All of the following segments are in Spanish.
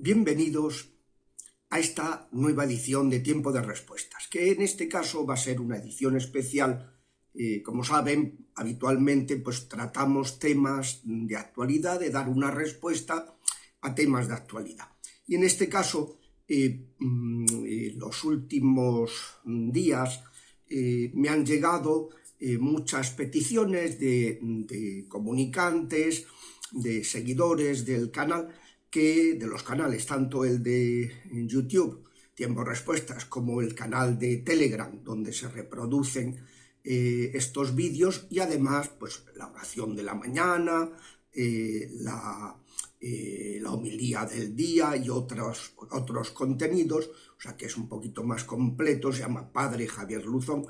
Bienvenidos a esta nueva edición de Tiempo de Respuestas, que en este caso va a ser una edición especial. Como saben, habitualmente pues tratamos temas de actualidad, de dar una respuesta a temas de actualidad. Y en este caso, los últimos días me han llegado muchas peticiones de comunicantes, de seguidores del canal, de los canales, tanto el de YouTube, Tiempo de Respuestas, como el canal de Telegram, donde se reproducen estos vídeos, y además pues la oración de la mañana, la homilía del día y otros contenidos, o sea que es un poquito más completo, se llama Padre Javier Luzón.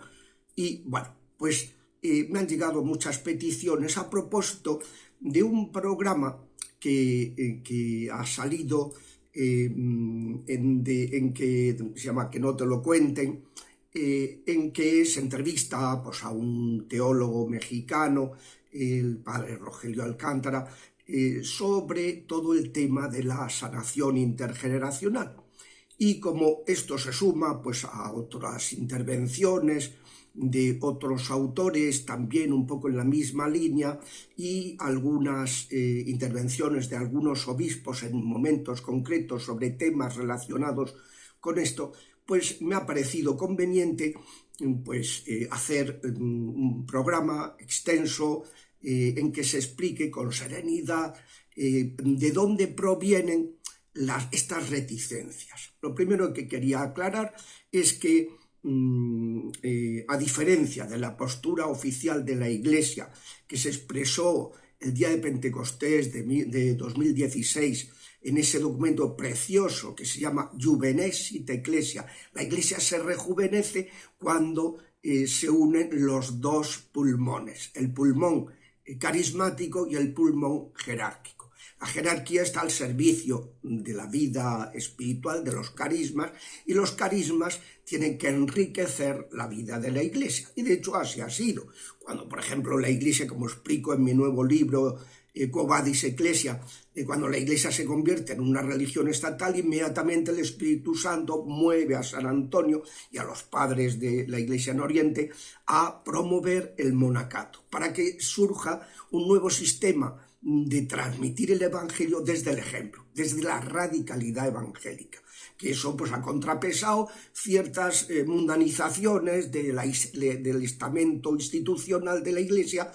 Y bueno, pues me han llegado muchas peticiones a propósito de un programa que ha salido en que se llama Que no te lo cuenten, en que se entrevista pues, a un teólogo mexicano, el padre Rogelio Alcántara, sobre todo el tema de la sanación intergeneracional. Y como esto se suma pues, a otras intervenciones de otros autores, también un poco en la misma línea, y algunas intervenciones de algunos obispos en momentos concretos sobre temas relacionados con esto, pues me ha parecido conveniente pues, hacer un programa extenso en que se explique con serenidad de dónde provienen estas reticencias. Lo primero que quería aclarar es que a diferencia de la postura oficial de la Iglesia que se expresó el día de Pentecostés de 2016 en ese documento precioso que se llama Juvenescit Ecclesia, la Iglesia se rejuvenece cuando se unen los dos pulmones, el pulmón carismático y el pulmón jerárquico. La jerarquía está al servicio de la vida espiritual, de los carismas, y los carismas tienen que enriquecer la vida de la Iglesia. Y de hecho así ha sido. Cuando, por ejemplo, la Iglesia, como explico en mi nuevo libro, Quo Vadis Ecclesia, cuando la Iglesia se convierte en una religión estatal, inmediatamente el Espíritu Santo mueve a San Antonio y a los padres de la Iglesia en Oriente a promover el monacato, para que surja un nuevo sistema de transmitir el Evangelio desde el ejemplo, desde la radicalidad evangélica, que eso pues ha contrapesado ciertas mundanizaciones del estamento institucional de la Iglesia,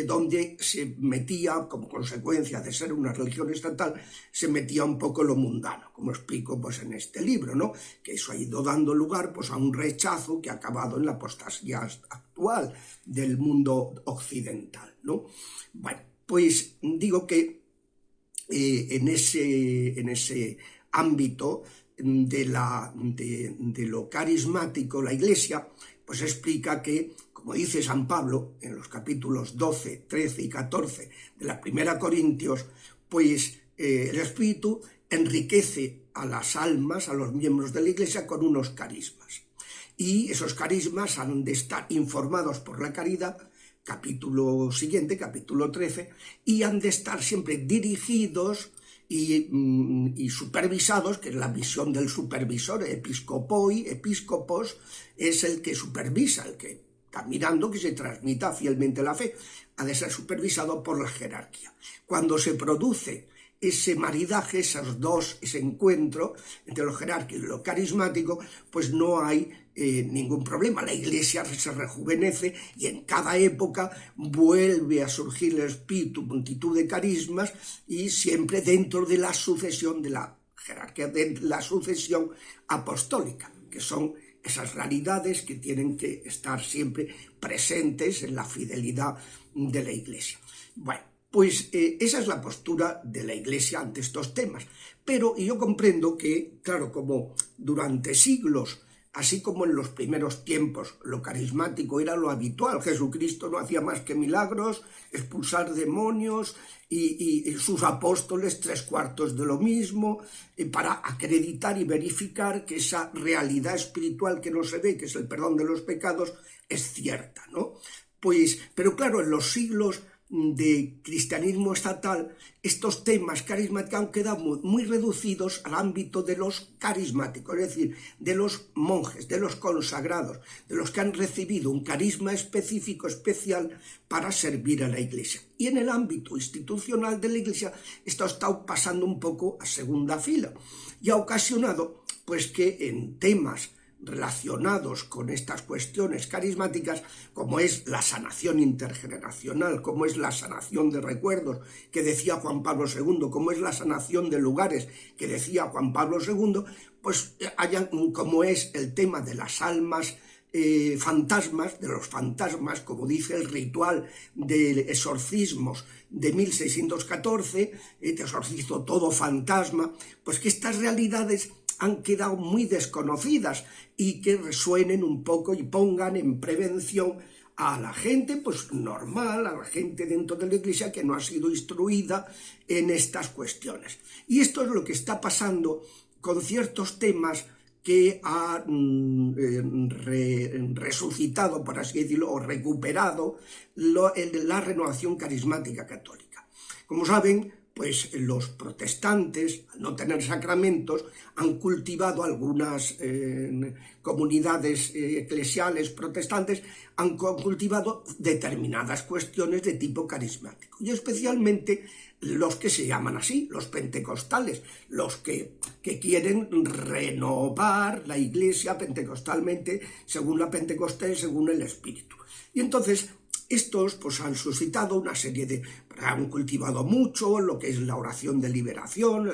donde se metía, como consecuencia de ser una religión estatal, se metía un poco lo mundano, como explico pues en este libro, ¿no? Que eso ha ido dando lugar pues a un rechazo que ha acabado en la apostasía actual del mundo occidental, ¿no? Bueno, pues digo que en ese ámbito de lo carismático, la Iglesia pues explica que, como dice San Pablo en los capítulos 12, 13 y 14 de la Primera Corintios, pues el Espíritu enriquece a las almas, a los miembros de la Iglesia, con unos carismas. Y esos carismas han de estar informados por la caridad, capítulo siguiente, capítulo 13, y han de estar siempre dirigidos y supervisados, que es la misión del supervisor, episcopos, es el que supervisa, el que está mirando que se transmita fielmente la fe, ha de ser supervisado por la jerarquía. Cuando se produce ese maridaje, ese encuentro entre lo jerárquico y lo carismático, pues no hay ningún problema. La Iglesia se rejuvenece y en cada época vuelve a surgir el Espíritu, multitud de carismas, y siempre dentro de la sucesión de la jerarquía, de la sucesión apostólica, que son esas realidades que tienen que estar siempre presentes en la fidelidad de la Iglesia. Bueno, pues esa es la postura de la Iglesia ante estos temas. Pero yo comprendo que, claro, como durante siglos, así como en los primeros tiempos, lo carismático era lo habitual, Jesucristo no hacía más que milagros, expulsar demonios, y sus apóstoles 3/4 de lo mismo, para acreditar y verificar que esa realidad espiritual que no se ve, que es el perdón de los pecados, es cierta, ¿no? Pues, pero claro, en los siglos de cristianismo estatal, estos temas carismáticos han quedado muy reducidos al ámbito de los carismáticos, es decir, de los monjes, de los consagrados, de los que han recibido un carisma específico, especial, para servir a la Iglesia. Y en el ámbito institucional de la Iglesia esto ha estado pasando un poco a segunda fila y ha ocasionado pues que en temas relacionados con estas cuestiones carismáticas, como es la sanación intergeneracional, como es la sanación de recuerdos, que decía Juan Pablo II, como es la sanación de lugares, que decía Juan Pablo II, pues como es el tema de las almas fantasmas, de los fantasmas, como dice el ritual de exorcismos de 1614, te exorcizo todo fantasma, pues que estas realidades han quedado muy desconocidas y que resuenen un poco y pongan en prevención a la gente pues normal, a la gente dentro de la Iglesia que no ha sido instruida en estas cuestiones. Y esto es lo que está pasando con ciertos temas que ha resucitado, por así decirlo, o recuperado la renovación carismática católica. Como saben, pues los protestantes, al no tener sacramentos, han cultivado algunas comunidades eclesiales protestantes, han cultivado determinadas cuestiones de tipo carismático, y especialmente los que se llaman así, los pentecostales, los que quieren renovar la Iglesia pentecostalmente, según la Pentecostés, según el Espíritu. Y entonces estos pues han suscitado una serie de... han cultivado mucho lo que es la oración de liberación,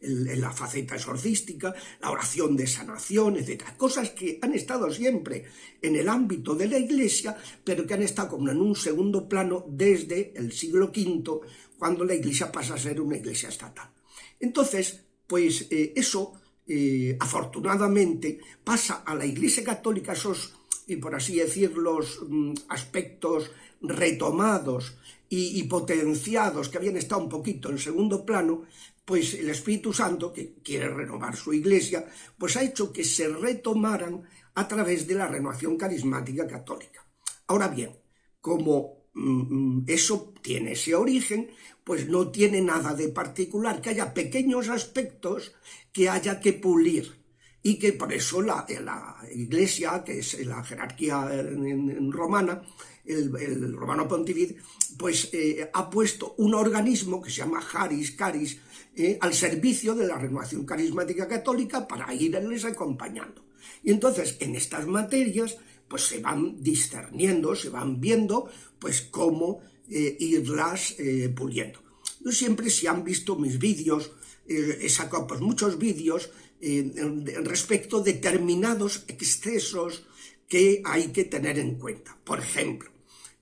la faceta exorcística, la oración de sanación, etc. Cosas que han estado siempre en el ámbito de la Iglesia, pero que han estado como en un segundo plano desde el siglo V, cuando la Iglesia pasa a ser una Iglesia estatal. Entonces, pues eso, afortunadamente, pasa a la Iglesia Católica esos, y por así decir, los aspectos retomados y potenciados que habían estado un poquito en segundo plano, pues el Espíritu Santo, que quiere renovar su Iglesia, pues ha hecho que se retomaran a través de la renovación carismática católica. Ahora bien, como eso tiene ese origen, pues no tiene nada de particular, que haya pequeños aspectos que haya que pulir. Y que por eso la Iglesia, que es la jerarquía romana, el romano pontífice, pues ha puesto un organismo que se llama Caris, al servicio de la renovación carismática católica para irles acompañando. Y entonces, en estas materias, pues se van discerniendo, se van viendo, pues cómo irlas puliendo. Yo siempre, si han visto mis vídeos, he sacado pues muchos vídeos respecto a determinados excesos que hay que tener en cuenta. Por ejemplo,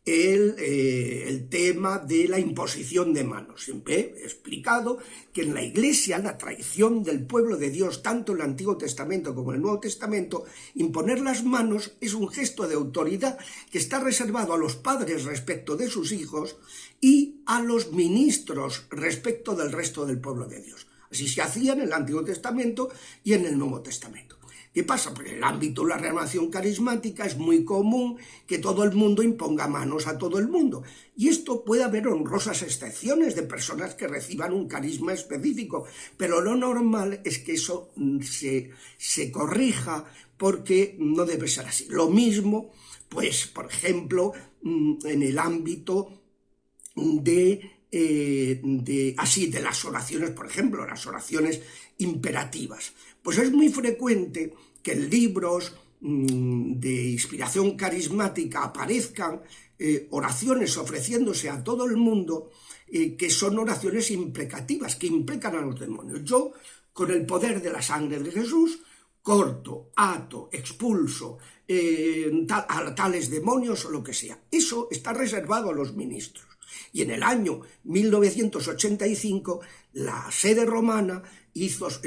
el tema de la imposición de manos. Siempre he explicado que en la Iglesia, la tradición del pueblo de Dios, tanto en el Antiguo Testamento como en el Nuevo Testamento, imponer las manos es un gesto de autoridad que está reservado a los padres respecto de sus hijos y a los ministros respecto del resto del pueblo de Dios. Así se hacía en el Antiguo Testamento y en el Nuevo Testamento. ¿Qué pasa? Porque en el ámbito de la renovación carismática es muy común que todo el mundo imponga manos a todo el mundo. Y esto puede haber honrosas excepciones de personas que reciban un carisma específico, pero lo normal es que eso se corrija, porque no debe ser así. Lo mismo, pues, por ejemplo, en el ámbito de las oraciones, por ejemplo, las oraciones imperativas. Pues es muy frecuente que en libros de inspiración carismática aparezcan oraciones ofreciéndose a todo el mundo que son oraciones imprecativas, que imprecan a los demonios. Yo, con el poder de la sangre de Jesús, corto, ato, expulso a tales demonios o lo que sea. Eso está reservado a los ministros. Y en el año 1985 la sede romana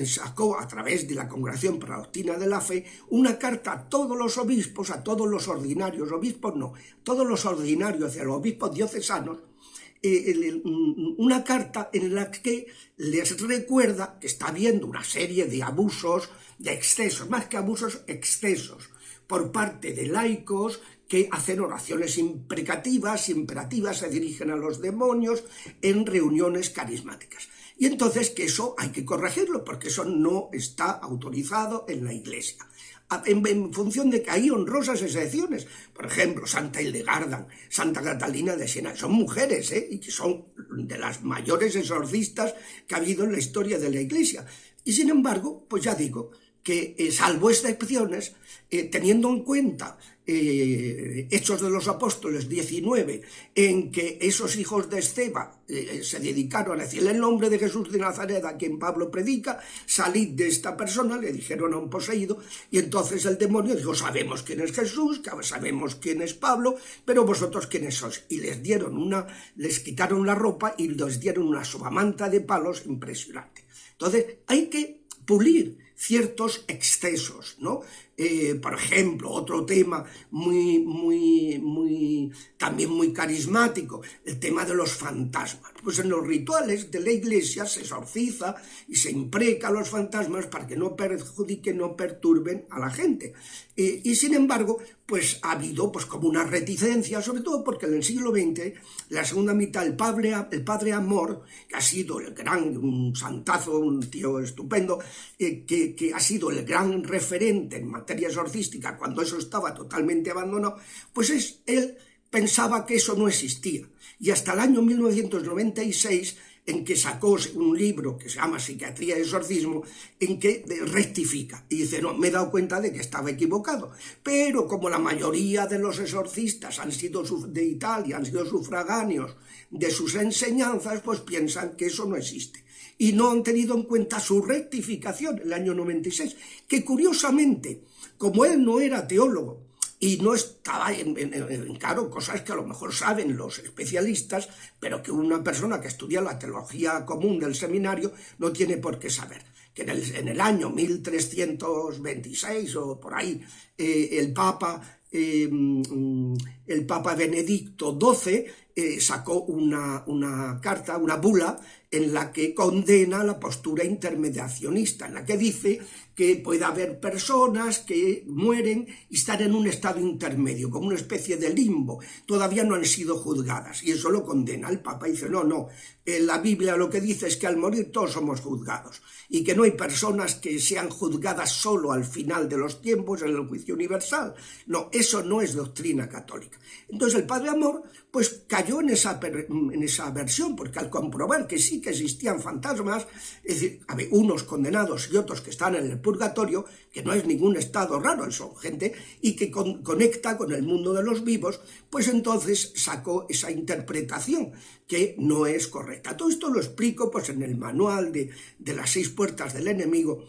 sacó a través de la Congregación para la Doctrina de la Fe una carta a todos los obispos, a todos los ordinarios, todos los ordinarios y a los obispos diocesanos, una carta en la que les recuerda que está habiendo una serie de abusos, de excesos, más que abusos, excesos, por parte de laicos que hacen oraciones imperativas, se dirigen a los demonios en reuniones carismáticas. Y entonces que eso hay que corregirlo, porque eso no está autorizado en la Iglesia. En función de que hay honrosas excepciones, por ejemplo, Santa Hildegarda, Santa Catalina de Siena, son mujeres, y que son de las mayores exorcistas que ha habido en la historia de la Iglesia. Y sin embargo, pues ya digo, que salvo excepciones, teniendo en cuenta Hechos de los Apóstoles 19, en que esos hijos de Esceva se dedicaron a decirle el nombre de Jesús de Nazaret, a quien Pablo predica, salid de esta persona, le dijeron a un poseído, y entonces el demonio dijo, sabemos quién es Jesús, sabemos quién es Pablo, pero vosotros quiénes sois. Y les quitaron la ropa y les dieron una sobamanta de palos impresionante. Entonces hay que pulir ciertos excesos, ¿no? Por ejemplo, otro tema también muy carismático, el tema de los fantasmas. Pues en los rituales de la Iglesia se exorciza y se impreca a los fantasmas para que no perjudiquen, no perturben a la gente. Y sin embargo, pues ha habido pues como una reticencia, sobre todo porque en el siglo XX, la segunda mitad, el padre Amor, que ha sido un santazo, un tío estupendo, que ha sido el gran referente en materia exorcística cuando eso estaba totalmente abandonado, pues él pensaba que eso no existía. Y hasta el año 1996, en que sacó un libro que se llama Psiquiatría y Exorcismo, en que rectifica y dice, no, me he dado cuenta de que estaba equivocado, pero como la mayoría de los exorcistas de Italia han sido sufragáneos de sus enseñanzas, pues piensan que eso no existe. Y no han tenido en cuenta su rectificación en el año 96, que curiosamente, como él no era teólogo y no estaba claro, cosas que a lo mejor saben los especialistas, pero que una persona que estudia la teología común del seminario no tiene por qué saber. Que en el año 1326 o por ahí, el Papa Benedicto XII sacó una carta, una bula, en la que condena la postura intermediacionista, en la que dice que puede haber personas que mueren y están en un estado intermedio, como una especie de limbo, todavía no han sido juzgadas, y eso lo condena el Papa. Dice, no, la Biblia lo que dice es que al morir todos somos juzgados, y que no hay personas que sean juzgadas solo al final de los tiempos en el juicio universal. No, eso no es doctrina católica. Entonces el Padre Amor pues cayó en esa versión, porque al comprobar que sí que existían fantasmas, es decir, hay unos condenados y otros que están en el purgatorio, que no es ningún estado raro, son gente y que conecta con el mundo de los vivos, pues entonces sacó esa interpretación que no es correcta. Todo esto lo explico pues en el manual de las 6 puertas del enemigo,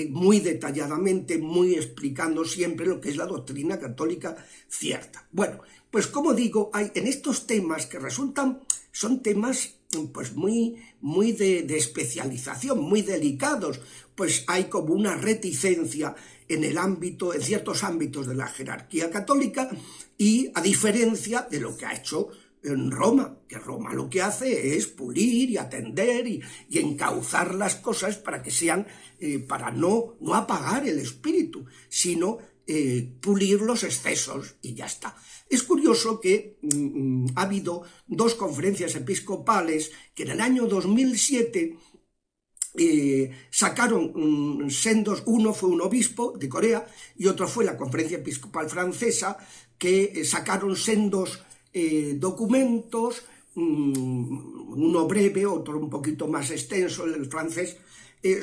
muy detalladamente, muy explicando siempre lo que es la doctrina católica cierta. Bueno, pues como digo, hay en estos temas que son temas pues muy de especialización, muy delicados, pues hay como una reticencia en ciertos ámbitos de la jerarquía católica, y a diferencia de lo que ha hecho en Roma, que Roma lo que hace es pulir y atender y encauzar las cosas para que sean, para no apagar el espíritu, sino pulir los excesos y ya está. Es curioso que ha habido 2 conferencias episcopales que en el año 2007 sacaron sendos, uno fue un obispo de Corea y otro fue la conferencia episcopal francesa, que sacaron sendos documentos, uno breve, otro un poquito más extenso, el francés,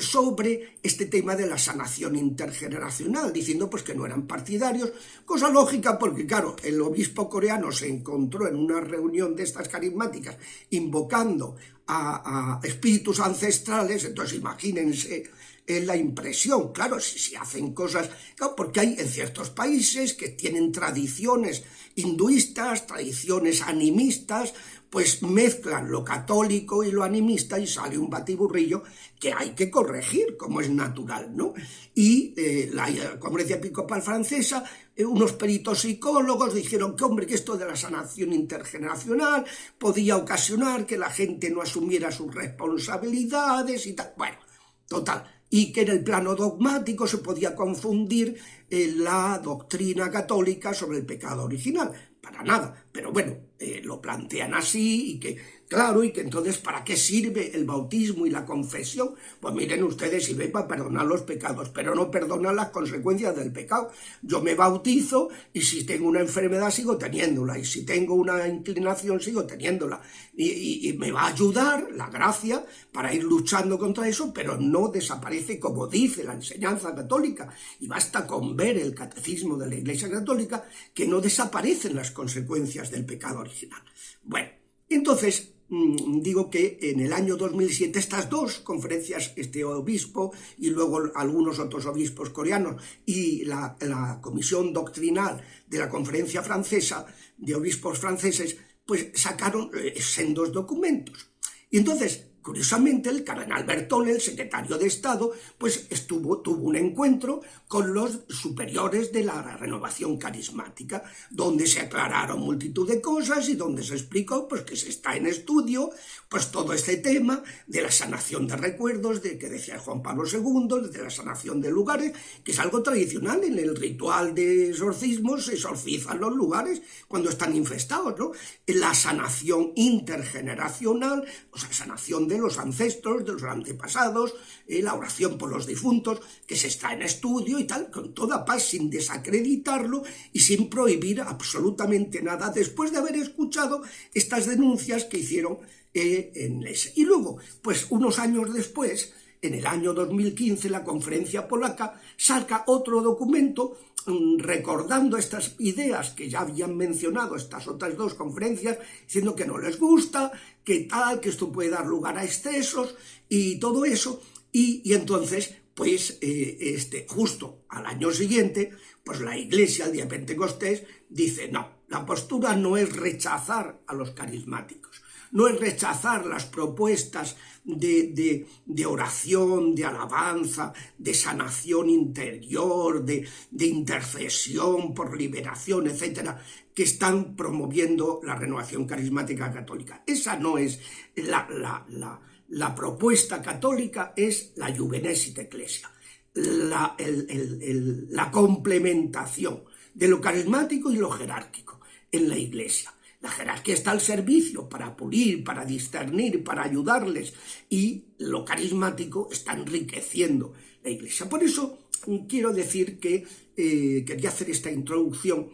sobre este tema de la sanación intergeneracional, diciendo pues que no eran partidarios, cosa lógica porque claro, el obispo coreano se encontró en una reunión de estas carismáticas invocando a espíritus ancestrales, entonces imagínense la impresión, claro, si hacen cosas, claro, porque hay en ciertos países que tienen tradiciones hinduistas, tradiciones animistas, pues mezclan lo católico y lo animista y sale un batiburrillo que hay que corregir, como es natural, ¿no? Y la Conferencia Episcopal Francesa, unos peritos psicólogos dijeron que esto de la sanación intergeneracional podía ocasionar que la gente no asumiera sus responsabilidades y tal. Bueno, total, y que en el plano dogmático se podía confundir la doctrina católica sobre el pecado original. Para nada, pero bueno, lo plantean así y que, claro, y que entonces ¿para qué sirve el bautismo y la confesión? Pues miren ustedes, sirve para perdonar los pecados, pero no perdonan las consecuencias del pecado. Yo me bautizo y si tengo una enfermedad sigo teniéndola, y si tengo una inclinación sigo teniéndola, y me va a ayudar la gracia para ir luchando contra eso, pero no desaparece como dice la enseñanza católica, y basta con ver el catecismo de la Iglesia Católica que no desaparecen las consecuencias del pecado original. Bueno, entonces digo que en el año 2007 estas dos conferencias, este obispo y luego algunos otros obispos coreanos y la comisión doctrinal de la conferencia francesa de obispos franceses, pues sacaron sendos documentos. Y entonces, curiosamente, el cardenal Bertone, el secretario de Estado, pues tuvo un encuentro con los superiores de la renovación carismática, donde se aclararon multitud de cosas y donde se explicó pues, que se está en estudio pues, todo este tema de la sanación de recuerdos, de que decía Juan Pablo II, de la sanación de lugares, que es algo tradicional. En el ritual de exorcismos se exorcizan los lugares cuando están infestados, ¿no? La sanación intergeneracional, o sea, sanación de los ancestros, de los antepasados, la oración por los difuntos, que se está en estudio y tal, con toda paz, sin desacreditarlo y sin prohibir absolutamente nada, después de haber escuchado estas denuncias que hicieron en ese. Y luego, pues unos años después, en el año 2015, la conferencia polaca saca otro documento recordando estas ideas que ya habían mencionado estas otras dos conferencias, diciendo que no les gusta, que tal, que esto puede dar lugar a excesos y todo eso, y entonces, pues, justo al año siguiente, pues la Iglesia, el día de Pentecostés, dice, no, la postura no es rechazar a los carismáticos, no es rechazar las propuestas de oración, de alabanza, de sanación interior, de intercesión por liberación, etcétera, que están promoviendo la renovación carismática católica. Esa no es la propuesta católica, es la Juvenesit Ecclesia, la complementación de lo carismático y lo jerárquico en la Iglesia. La jerarquía está al servicio para pulir, para discernir, para ayudarles, y lo carismático está enriqueciendo la Iglesia. Por eso quiero decir que quería hacer esta introducción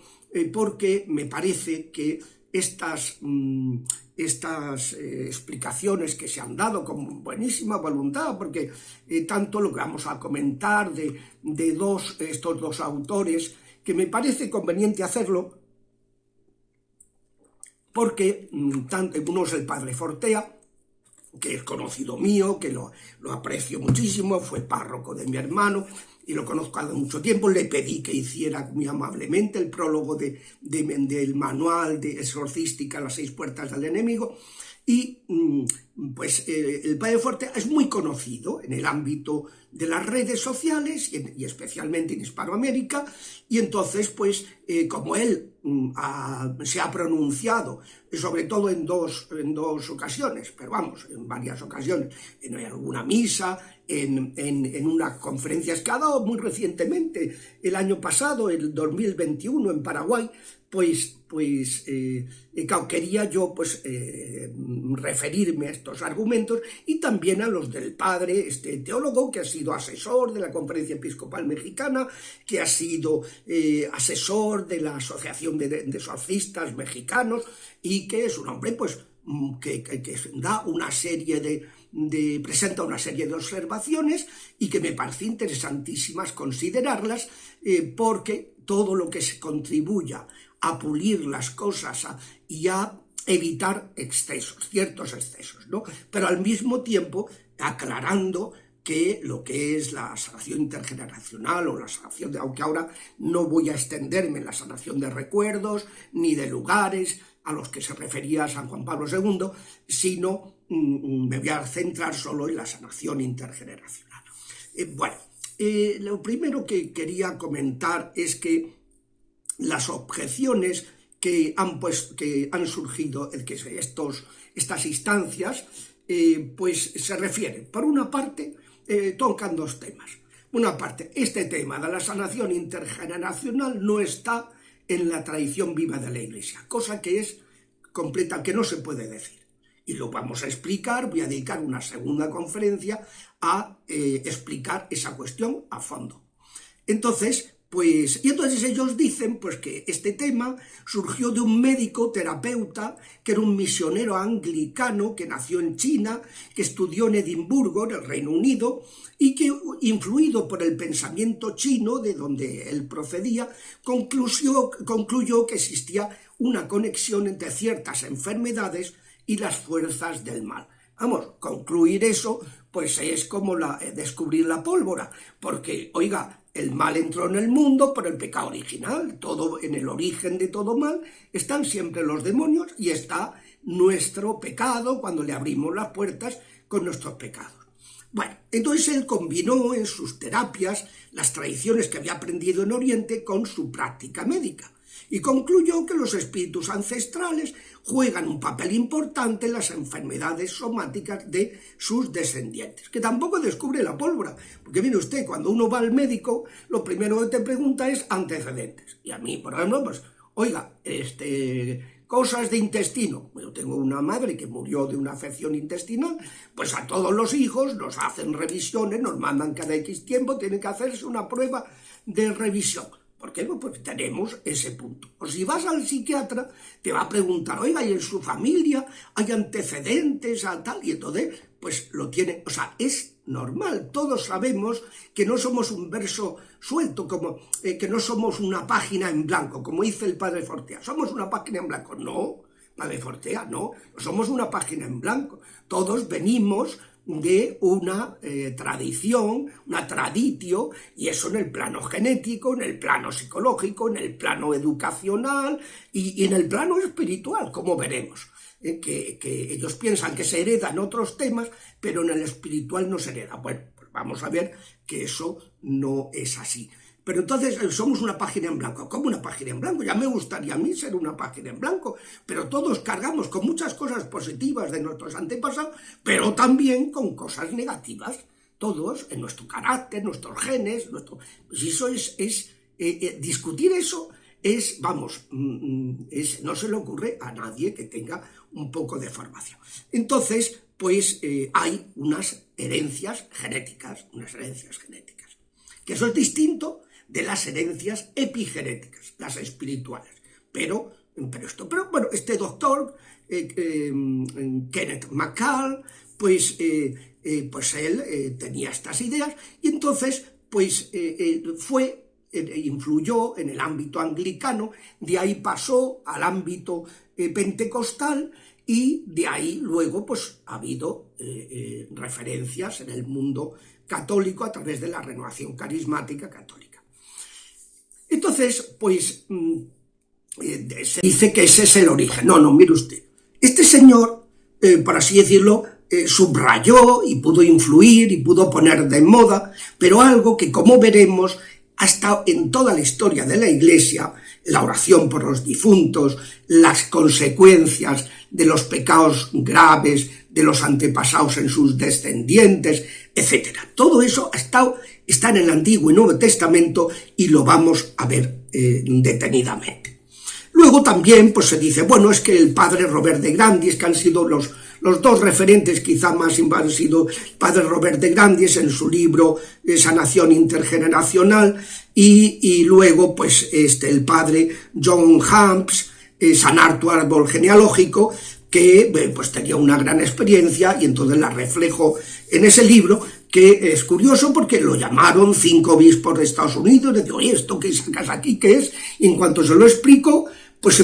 porque me parece que estas explicaciones que se han dado con buenísima voluntad, porque tanto lo que vamos a comentar de estos dos autores, que me parece conveniente hacerlo, porque uno es el padre Fortea, que es conocido mío, que lo aprecio muchísimo, fue párroco de mi hermano y lo conozco hace mucho tiempo. Le pedí que hiciera muy amablemente el prólogo del manual de exorcística Las 6 puertas del enemigo, y pues el padre Fortea es muy conocido en el ámbito de las redes sociales y especialmente en Hispanoamérica, y entonces pues como él se ha pronunciado sobre todo en dos ocasiones, pero vamos, en varias ocasiones, en alguna misa, en unas conferencias que ha dado muy recientemente, el año pasado, el 2021 en Paraguay, pues quería yo referirme a estos argumentos y también a los del padre, este teólogo que ha sido asesor de la Conferencia Episcopal Mexicana, que ha sido asesor de la Asociación de Exorcistas Mexicanos, y que es un hombre pues que da una serie presenta una serie de observaciones y que me parece interesantísimas considerarlas, porque todo lo que se contribuya a pulir las cosas y a evitar excesos, ciertos excesos, ¿no? Pero al mismo tiempo aclarando que lo que es la sanación intergeneracional o la sanación aunque ahora no voy a extenderme en la sanación de recuerdos ni de lugares a los que se refería San Juan Pablo II, sino me voy a centrar solo en la sanación intergeneracional. Lo primero que quería comentar es que las objeciones que han surgido, estas instancias, pues se refieren, por una parte, tocan dos temas. Una parte, este tema de la sanación intergeneracional no está en la tradición viva de la Iglesia, cosa que es completa, que no se puede decir. Y lo vamos a explicar, voy a dedicar una segunda conferencia a explicar esa cuestión a fondo. Entonces ellos dicen pues que este tema surgió de un médico terapeuta que era un misionero anglicano que nació en China, que estudió en Edimburgo, en el Reino Unido, y que, influido por el pensamiento chino de donde él procedía, concluyó que existía una conexión entre ciertas enfermedades y las fuerzas del mal. Vamos, concluir eso pues es como descubrir la pólvora, porque, oiga, el mal entró en el mundo por el pecado original. Todo, en el origen de todo mal están siempre los demonios y está nuestro pecado cuando le abrimos las puertas con nuestros pecados. Bueno, entonces él combinó en sus terapias las tradiciones que había aprendido en Oriente con su práctica médica y concluyó que los espíritus ancestrales juegan un papel importante en las enfermedades somáticas de sus descendientes, que tampoco descubre la pólvora, porque mire usted, cuando uno va al médico, lo primero que te pregunta es antecedentes, y a mí, por ejemplo, pues, oiga, cosas de intestino, yo tengo una madre que murió de una afección intestinal, pues a todos los hijos nos hacen revisiones, nos mandan cada X tiempo, tienen que hacerse una prueba de revisión. ¿Por qué? Pues porque tenemos ese punto. O si vas al psiquiatra, te va a preguntar, oiga, ¿y en su familia hay antecedentes a tal? Y entonces, pues lo tiene, o sea, es normal. Todos sabemos que no somos un verso suelto, como que no somos una página en blanco, como dice el padre Fortea. ¿Somos una página en blanco? No, padre Fortea, no somos una página en blanco. Todos venimos de una tradición, una traditio, y eso en el plano genético, en el plano psicológico, en el plano educacional y en el plano espiritual, como veremos. Que ellos piensan que se heredan otros temas, pero en el espiritual no se hereda. Bueno, pues vamos a ver que eso no es así. Pero entonces somos una página en blanco. ¿Cómo una página en blanco? Ya me gustaría a mí ser una página en blanco, pero todos cargamos con muchas cosas positivas de nuestros antepasados, pero también con cosas negativas. Todos, en nuestro carácter, nuestros genes, pues eso discutir eso es, vamos, no se le ocurre a nadie que tenga un poco de formación. Entonces, pues hay unas herencias genéticas, que eso es distinto de las herencias epigenéticas, las espirituales. Pero bueno, este doctor, Kenneth McCall, pues él tenía estas ideas y entonces pues influyó en el ámbito anglicano, de ahí pasó al ámbito pentecostal y de ahí luego pues ha habido referencias en el mundo católico a través de la renovación carismática católica. Entonces, pues, se dice que ese es el origen. No, mire usted. Este señor, por así decirlo, subrayó y pudo influir y pudo poner de moda, pero algo que, como veremos, ha estado en toda la historia de la Iglesia, la oración por los difuntos, las consecuencias de los pecados graves de los antepasados en sus descendientes, etc. Todo eso está en el Antiguo y Nuevo Testamento y lo vamos a ver detenidamente. Luego también pues se dice, bueno, es que el padre Robert de Grandis, que han sido los dos referentes quizá más han sido el padre Robert de Grandis en su libro Sanación Intergeneracional y luego pues el padre John Hamps, Sanar tu árbol genealógico, que pues tenía una gran experiencia y entonces la reflejo en ese libro, que es curioso porque lo llamaron 5 obispos de Estados Unidos, y digo, oye, ¿esto qué sacas aquí? ¿Qué es? Y en cuanto se lo explico, pues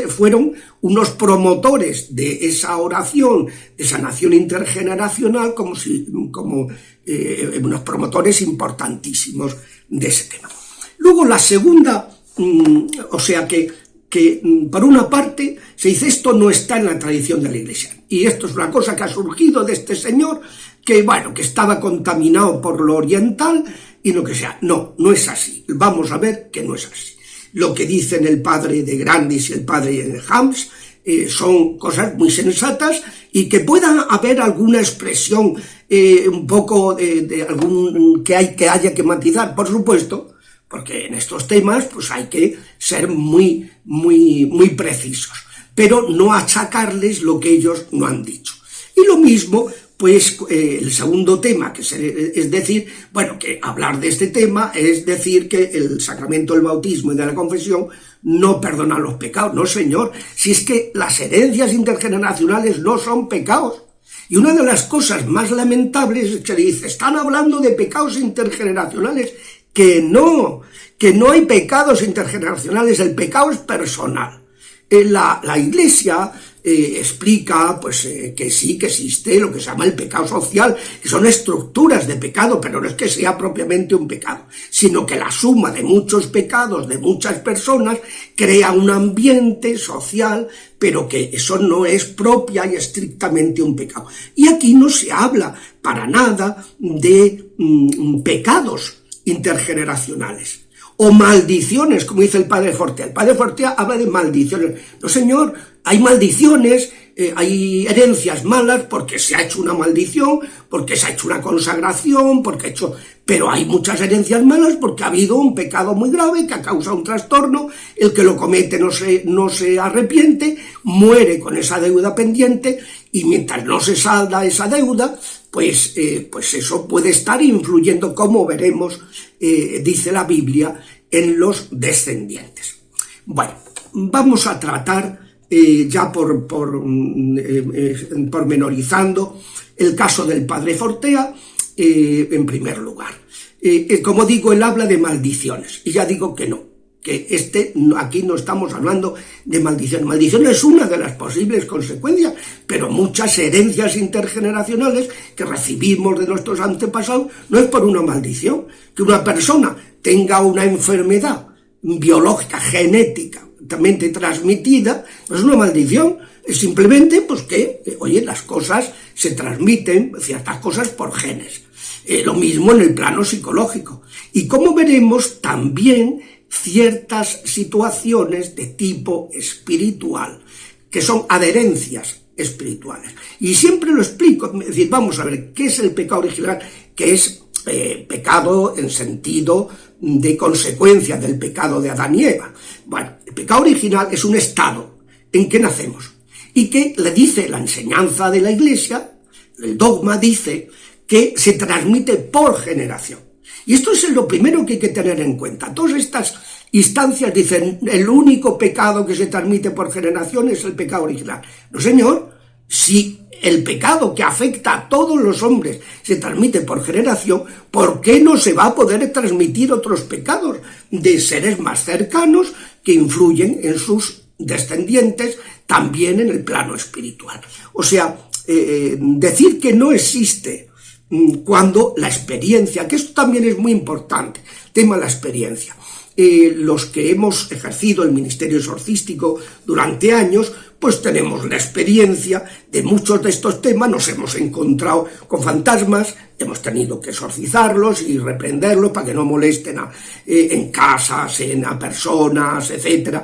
fueron unos promotores de esa oración de sanación intergeneracional, unos promotores importantísimos de ese tema. Luego la segunda, o sea que por una parte se dice esto no está en la tradición de la Iglesia y esto es una cosa que ha surgido de este señor que estaba contaminado por lo oriental y lo que sea. No es así. Vamos a ver que no es así. Lo que dicen el padre de Grandis y el padre de Hamps son cosas muy sensatas y que pueda haber alguna expresión un poco de algún que haya que matizar, por supuesto, porque en estos temas pues hay que ser muy precisos, pero no achacarles lo que ellos no han dicho. Y lo mismo, pues el segundo tema, que es decir, bueno, que hablar de este tema es decir que el sacramento del bautismo y de la confesión no perdona los pecados. No, señor, si es que las herencias intergeneracionales no son pecados. Y una de las cosas más lamentables es que dice, están hablando de pecados intergeneracionales, que no hay pecados intergeneracionales, el pecado es personal. La Iglesia explica pues que sí, que existe lo que se llama el pecado social, que son estructuras de pecado, pero no es que sea propiamente un pecado, sino que la suma de muchos pecados de muchas personas crea un ambiente social, pero que eso no es propia y estrictamente un pecado. Y aquí no se habla para nada de pecados intergeneracionales o maldiciones, como dice el padre Fortea. El padre Fortea habla de maldiciones. No, señor, hay maldiciones, hay herencias malas porque se ha hecho una maldición, porque se ha hecho una consagración, pero hay muchas herencias malas porque ha habido un pecado muy grave que ha causado un trastorno, el que lo comete no se arrepiente, muere con esa deuda pendiente, y mientras no se salda esa deuda, pues eso puede estar influyendo, como veremos, dice la Biblia, en los descendientes. Bueno, vamos a tratar ya pormenorizando el caso del padre Fortea en primer lugar. Como digo, él habla de maldiciones, y ya digo que no, que aquí no estamos hablando de maldición. Maldición es una de las posibles consecuencias, pero muchas herencias intergeneracionales que recibimos de nuestros antepasados no es por una maldición. Que una persona tenga una enfermedad biológica, genéticamente transmitida, no es una maldición, es simplemente pues que, oye, las cosas se transmiten, ciertas cosas por genes. Lo mismo en el plano psicológico. Y como veremos, también ciertas situaciones de tipo espiritual, que son adherencias espirituales. Y siempre lo explico, es decir, vamos a ver, ¿qué es el pecado original? Que es pecado en sentido de consecuencia del pecado de Adán y Eva. Bueno, el pecado original es un estado en que nacemos, y que le dice la enseñanza de la Iglesia, el dogma dice que se transmite por generación. Y esto es lo primero que hay que tener en cuenta. Todas estas instancias dicen, el único pecado que se transmite por generación es el pecado original. No, señor, si el pecado que afecta a todos los hombres se transmite por generación, ¿por qué no se va a poder transmitir otros pecados de seres más cercanos que influyen en sus descendientes, también en el plano espiritual? O sea, decir que no existe cuando la experiencia, que esto también es muy importante, tema de la experiencia. Los que hemos ejercido el ministerio exorcístico durante años, pues tenemos la experiencia de muchos de estos temas, nos hemos encontrado con fantasmas, hemos tenido que exorcizarlos y reprenderlos para que no molesten en casas, a personas, etc.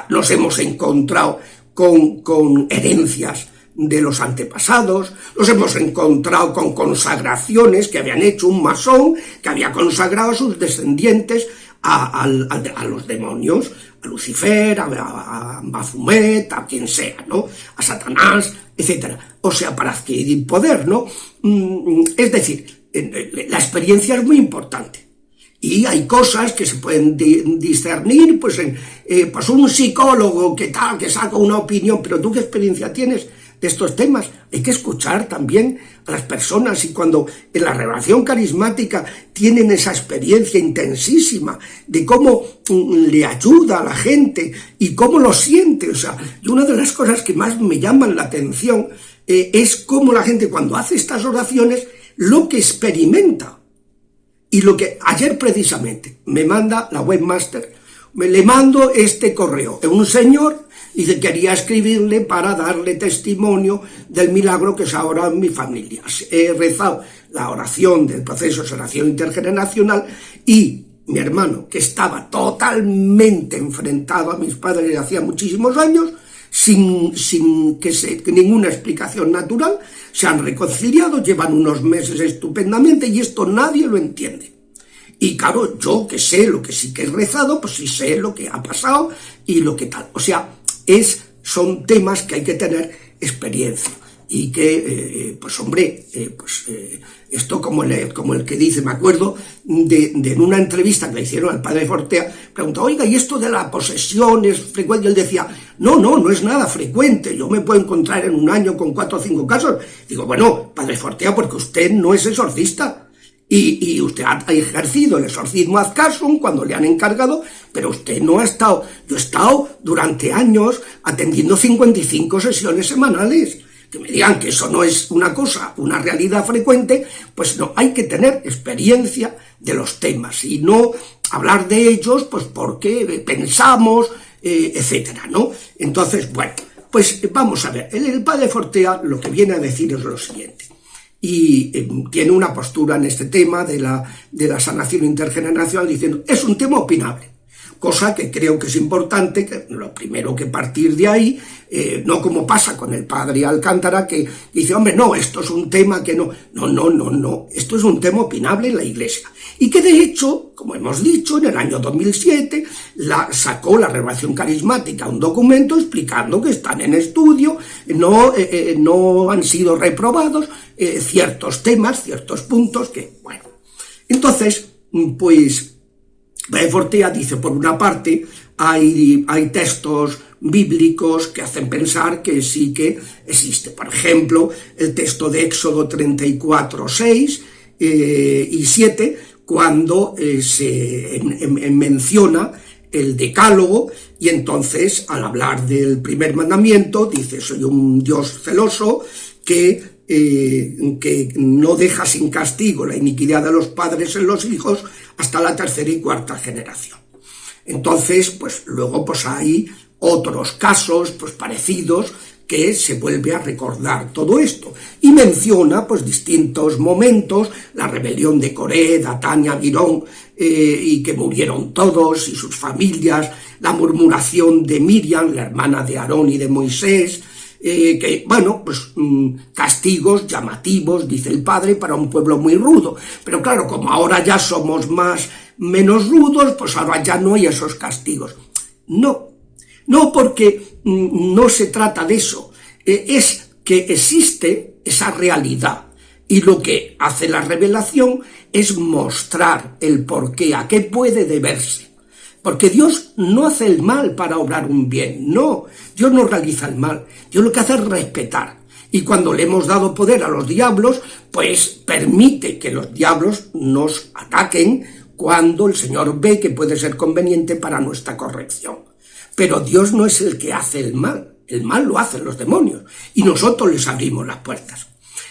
Nos hemos encontrado con herencias de los antepasados, nos hemos encontrado con consagraciones que habían hecho un masón que había consagrado a sus descendientes a los demonios, a Lucifer, a Baphomet, a quien sea, ¿no? A Satanás, etc. O sea, para adquirir poder, ¿no? Es decir, la experiencia es muy importante. Y hay cosas que se pueden discernir, pues un psicólogo que saca una opinión, pero ¿tú qué experiencia tienes de estos temas? Hay que escuchar también a las personas, y cuando en la revelación carismática tienen esa experiencia intensísima de cómo le ayuda a la gente y cómo lo siente. O sea, y una de las cosas que más me llaman la atención es cómo la gente, cuando hace estas oraciones, lo que experimenta. Y lo que ayer precisamente me manda la webmaster, le mando este correo de un señor, dice que quería escribirle para darle testimonio del milagro que es ahora en mi familia. He rezado la oración del proceso de sanación intergeneracional, y mi hermano, que estaba totalmente enfrentado a mis padres desde hacía muchísimos años, sin que ninguna explicación natural, se han reconciliado, llevan unos meses estupendamente y esto nadie lo entiende. Y claro, yo que sé lo que sí que he rezado, pues sí sé lo que ha pasado y lo que tal. O sea, son temas que hay que tener experiencia. Y que, pues hombre, esto como el que dice, me acuerdo de en una entrevista que le hicieron al padre Fortea, preguntó, oiga, ¿y esto de la posesión es frecuente? Y él decía, no es nada frecuente, yo me puedo encontrar en un año con 4 o 5 casos. Digo, bueno, padre Fortea, porque usted no es exorcista, y usted ha ejercido el exorcismo ad casum cuando le han encargado, pero usted no ha estado, yo he estado durante años atendiendo 55 sesiones semanales. Que me digan que eso no es una realidad frecuente, pues no, hay que tener experiencia de los temas y no hablar de ellos, pues porque pensamos, etcétera, ¿no? Entonces, bueno, pues vamos a ver, el padre Fortea lo que viene a decir es lo siguiente, y tiene una postura en este tema de la sanación intergeneracional diciendo, es un tema opinable. Cosa que creo que es importante, que lo primero que partir de ahí, no como pasa con el padre Alcántara, que dice, hombre, no, esto es un tema que no, esto es un tema opinable en la Iglesia. Y que de hecho, como hemos dicho, en el año 2007 sacó la Renovación Carismática un documento explicando que están en estudio, no han sido reprobados ciertos temas, ciertos puntos que, bueno. Entonces, pues, Fortea dice, por una parte, hay textos bíblicos que hacen pensar que sí que existe. Por ejemplo, el texto de Éxodo 34, 6 y 7, cuando se menciona el decálogo, y entonces, al hablar del primer mandamiento, dice, soy un Dios celoso que no deja sin castigo la iniquidad de los padres en los hijos hasta la 3ª y 4ª generación. Entonces, pues luego pues hay otros casos pues parecidos que se vuelve a recordar todo esto y menciona pues distintos momentos, la rebelión de Coré, Datán y Abirón, y que murieron todos y sus familias, la murmuración de Miriam, la hermana de Aarón y de Moisés, que, bueno, pues castigos llamativos, dice el padre, para un pueblo muy rudo. Pero claro, como ahora ya somos menos rudos, pues ahora ya no hay esos castigos. No, porque no se trata de eso. Es que existe esa realidad. Y lo que hace la revelación es mostrar el porqué, a qué puede deberse. Porque Dios no hace el mal para obrar un bien, no, Dios no realiza el mal, Dios lo que hace es respetar. Y cuando le hemos dado poder a los diablos, pues permite que los diablos nos ataquen cuando el Señor ve que puede ser conveniente para nuestra corrección. Pero Dios no es el que hace el mal lo hacen los demonios, y nosotros les abrimos las puertas.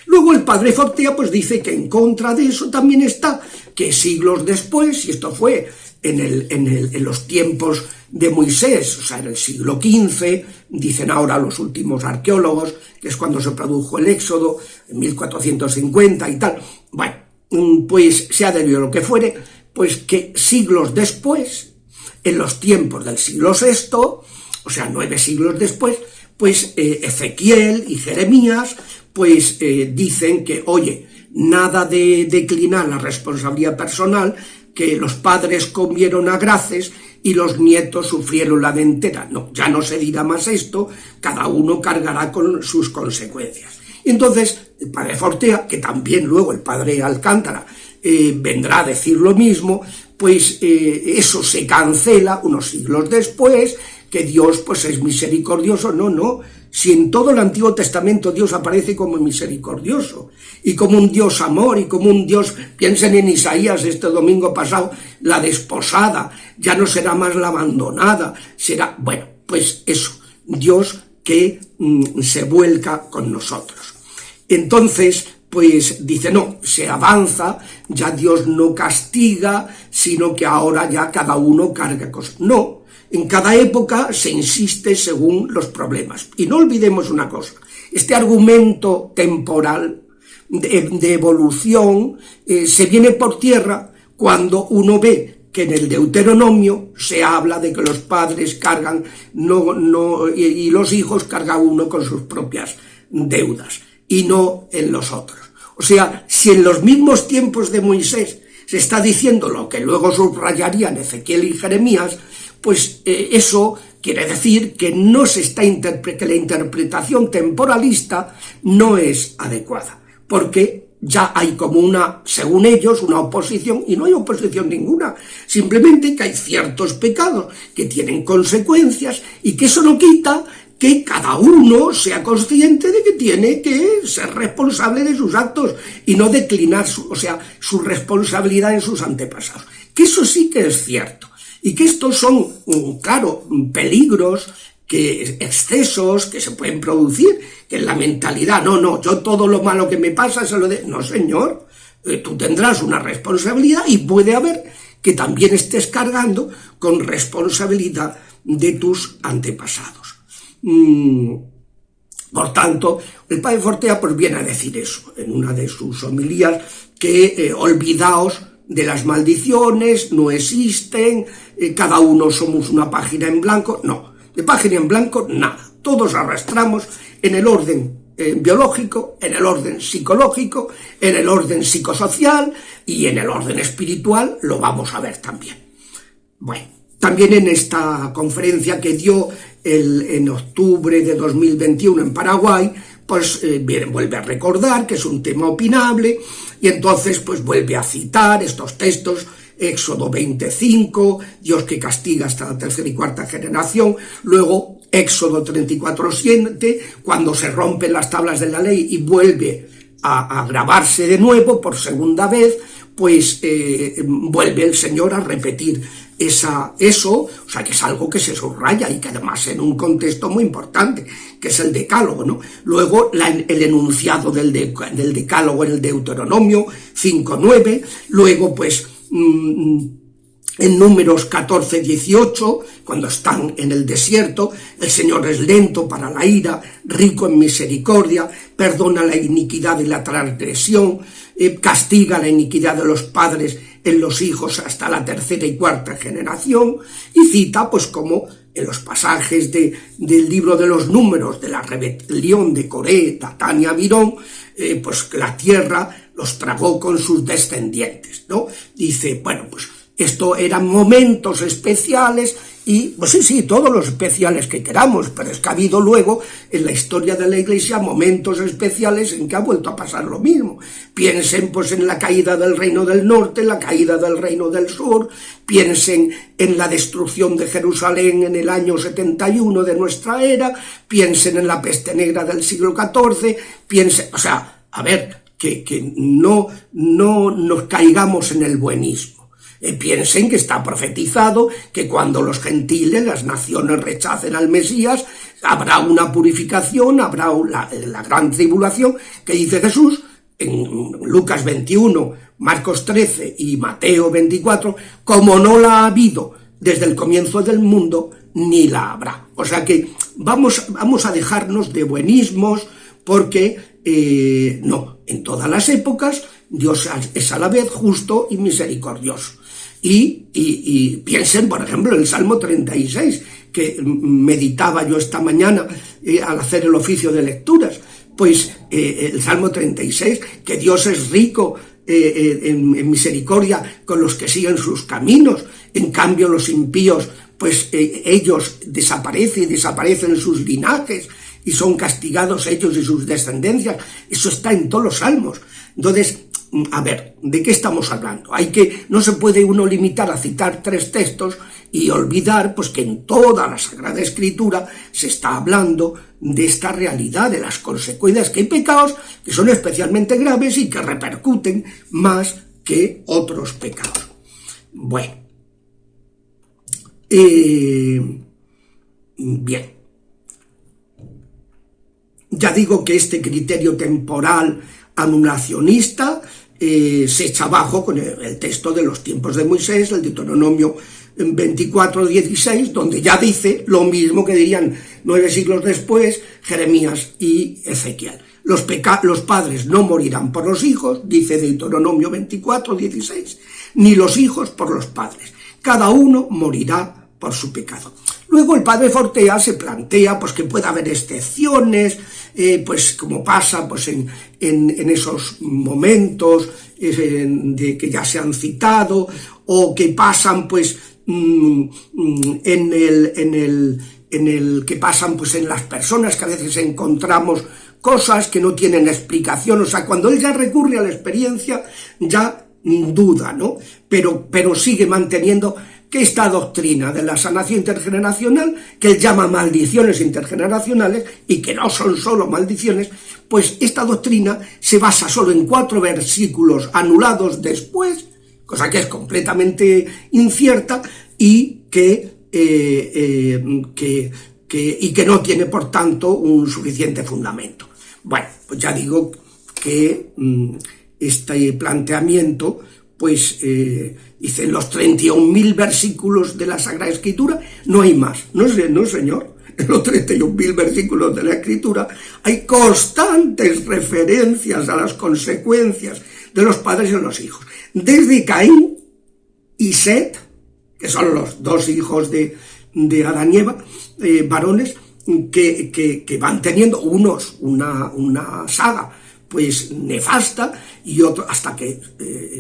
Luego el padre Fortea pues dice que en contra de eso también está, que siglos después, y esto fue en los tiempos de Moisés, o sea, en el siglo XV, dicen ahora los últimos arqueólogos, que es cuando se produjo el Éxodo, en 1450 y tal. Bueno, pues sea debido a lo que fuere, pues que siglos después, en los tiempos del siglo VI, o sea, 9 siglos después, pues Ezequiel y Jeremías, pues dicen que, oye, nada de declinar la responsabilidad personal, que los padres comieron agraces y los nietos sufrieron la dentera. No, ya no se dirá más esto, cada uno cargará con sus consecuencias. Y entonces el padre Fortea, que también luego el padre Alcántara vendrá a decir lo mismo, pues eso se cancela unos siglos después, que Dios pues es misericordioso. No, si en todo el Antiguo Testamento Dios aparece como misericordioso y como un Dios amor y como un Dios, piensen en Isaías este domingo pasado, la desposada, ya no será más la abandonada, será, bueno, pues eso, Dios que se vuelca con nosotros. Entonces, pues dice, no, se avanza, ya Dios no castiga, sino que ahora ya cada uno carga cosas. No, en cada época se insiste según los problemas. Y no olvidemos una cosa, este argumento temporal de evolución se viene por tierra cuando uno ve que en el Deuteronomio se habla de que los padres cargan y los hijos cargan uno con sus propias deudas, y no en los otros. O sea, si en los mismos tiempos de Moisés se está diciendo lo que luego subrayarían Ezequiel y Jeremías, pues eso quiere decir que no se está que la interpretación temporalista no es adecuada, porque ya hay como según ellos, una oposición, y no hay oposición ninguna, simplemente que hay ciertos pecados que tienen consecuencias, y que eso no quita que cada uno sea consciente de que tiene que ser responsable de sus actos y no declinar su responsabilidad en sus antepasados. Que eso sí que es cierto, y que estos son, claro, peligros, excesos que se pueden producir, que en la mentalidad, no, yo todo lo malo que me pasa se lo de... No, señor, tú tendrás una responsabilidad, y puede haber que también estés cargando con responsabilidad de tus antepasados. Por tanto, el padre Fortea pues viene a decir eso en una de sus homilías, que olvidaos de las maldiciones, no existen, cada uno somos una página en blanco. No, de página en blanco nada, todos arrastramos en el orden biológico, en el orden psicológico, en el orden psicosocial y en el orden espiritual, lo vamos a ver también. Bueno, también en esta conferencia que dio en octubre de 2021 en Paraguay, pues vuelve a recordar que es un tema opinable, y entonces pues vuelve a citar estos textos: Éxodo 25, Dios que castiga hasta la tercera y cuarta generación; luego Éxodo 34:7, cuando se rompen las tablas de la ley y vuelve a grabarse de nuevo por segunda vez, pues vuelve el Señor a repetir eso, o sea, que es algo que se subraya, y que además en un contexto muy importante, que es el decálogo, ¿no? Luego el enunciado del decálogo en el Deuteronomio 5:9, luego pues en Números 14:18, cuando están en el desierto, el Señor es lento para la ira, rico en misericordia, perdona la iniquidad y la transgresión, castiga la iniquidad de los padres en los hijos hasta la tercera y cuarta generación, y cita pues como en los pasajes del libro de los Números, de la rebelión de Coré, Datán y Abirón, pues la tierra los tragó con sus descendientes, ¿no? Dice, bueno, pues esto eran momentos especiales, y pues sí, todos los especiales que queramos, pero es que ha habido luego en la historia de la Iglesia momentos especiales en que ha vuelto a pasar lo mismo. Piensen pues en la caída del reino del norte, la caída del reino del sur, piensen en la destrucción de Jerusalén en el año 71 de nuestra era, piensen en la peste negra del siglo XIV, piensen, o sea, a ver, que no nos caigamos en el buenismo. Piensen que está profetizado que cuando los gentiles, las naciones, rechacen al Mesías, habrá una purificación, habrá la gran tribulación, que dice Jesús en Lucas 21, Marcos 13 y Mateo 24, como no la ha habido desde el comienzo del mundo, ni la habrá. O sea que vamos a dejarnos de buenismos, porque no, en todas las épocas Dios es a la vez justo y misericordioso. Y piensen, por ejemplo, en el Salmo 36, que meditaba yo esta mañana al hacer el oficio de lecturas. Pues el Salmo 36, que Dios es rico en misericordia con los que siguen sus caminos. En cambio, los impíos, pues ellos desaparecen sus linajes, y son castigados ellos y sus descendencias. Eso está en todos los salmos. Entonces, a ver, ¿de qué estamos hablando? No se puede uno limitar a citar 3 textos y olvidar pues que en toda la Sagrada Escritura se está hablando de esta realidad, de las consecuencias, que hay pecados que son especialmente graves y que repercuten más que otros pecados. Bueno, bien. Ya digo que este criterio temporal anulacionista se echa abajo con el texto de los tiempos de Moisés, el Deuteronomio 24:16, donde ya dice lo mismo que dirían 9 siglos después Jeremías y Ezequiel. Los padres no morirán por los hijos, dice Deuteronomio 24:16, ni los hijos por los padres. cada uno morirá por su pecado. Luego el padre Fortea se plantea pues, que puede haber excepciones, pues como pasa pues, en esos momentos de que ya se han citado, o que pasan pues que pasan pues en las personas, que a veces encontramos cosas que no tienen explicación. O sea, cuando él ya recurre a la experiencia, ya duda, ¿no? Pero sigue manteniendo que esta doctrina de la sanación intergeneracional, que él llama maldiciones intergeneracionales, y que no son solo maldiciones, pues esta doctrina se basa solo en 4 versículos anulados después, cosa que es completamente incierta, y que no tiene, por tanto, un suficiente fundamento. Bueno, pues ya digo que este planteamiento, pues dice, en los 31.000 versículos de la Sagrada Escritura no hay más. No, señor. En los 31.000 versículos de la Escritura hay constantes referencias a las consecuencias de los padres y los hijos. Desde Caín y Set, que son los 2 hijos de Adán y Eva, varones, que van teniendo unos una saga pues nefasta, y otro, hasta que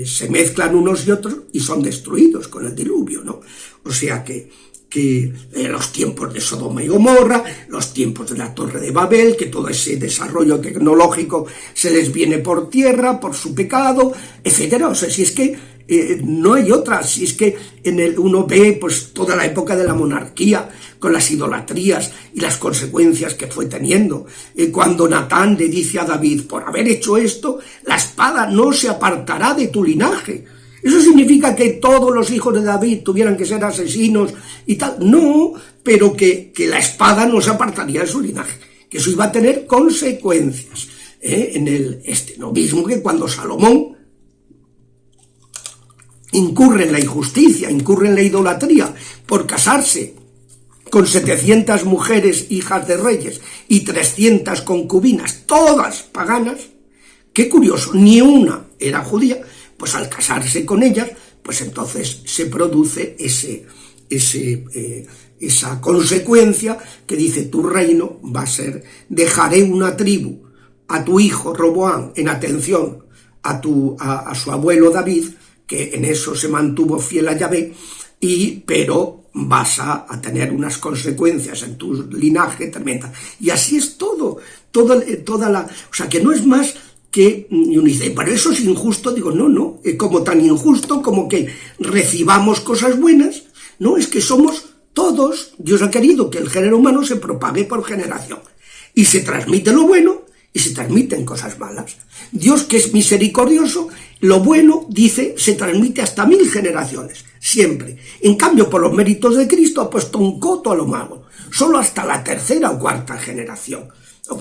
se mezclan unos y otros y son destruidos con el diluvio, ¿no? O sea que los tiempos de Sodoma y Gomorra, los tiempos de la Torre de Babel, que todo ese desarrollo tecnológico se les viene por tierra, por su pecado, etcétera. O sea, si es que no hay otra, si es que uno ve pues toda la época de la monarquía, con las idolatrías y las consecuencias que fue teniendo. Cuando Natán le dice a David, por haber hecho esto, la espada no se apartará de tu linaje. ¿Eso significa que todos los hijos de David tuvieran que ser asesinos y tal? No, pero que la espada no se apartaría de su linaje, que eso iba a tener consecuencias. Lo mismo que cuando Salomón incurre en la injusticia, incurre en la idolatría, por casarse con 700 mujeres hijas de reyes y 300 concubinas, todas paganas. Qué curioso, ni una era judía. Pues al casarse con ellas, pues entonces se produce esa consecuencia que dice, tu reino va a ser, dejaré una tribu a tu hijo Roboam en atención a su abuelo David, que en eso se mantuvo fiel a Yahvé, pero vas a tener unas consecuencias en tu linaje tremendas. Y así es toda la... O sea, que no es más que... Y uno dice, pero eso es injusto. Digo, no, es como tan injusto como que recibamos cosas buenas. No, es que somos todos... Dios ha querido que el género humano se propague por generación. Y se transmite lo bueno y se transmiten cosas malas. Dios, que es misericordioso, lo bueno, dice, se transmite hasta 1000 generaciones, siempre. En cambio, por los méritos de Cristo, ha puesto un coto a lo malo, solo hasta la 3ª o 4ª generación.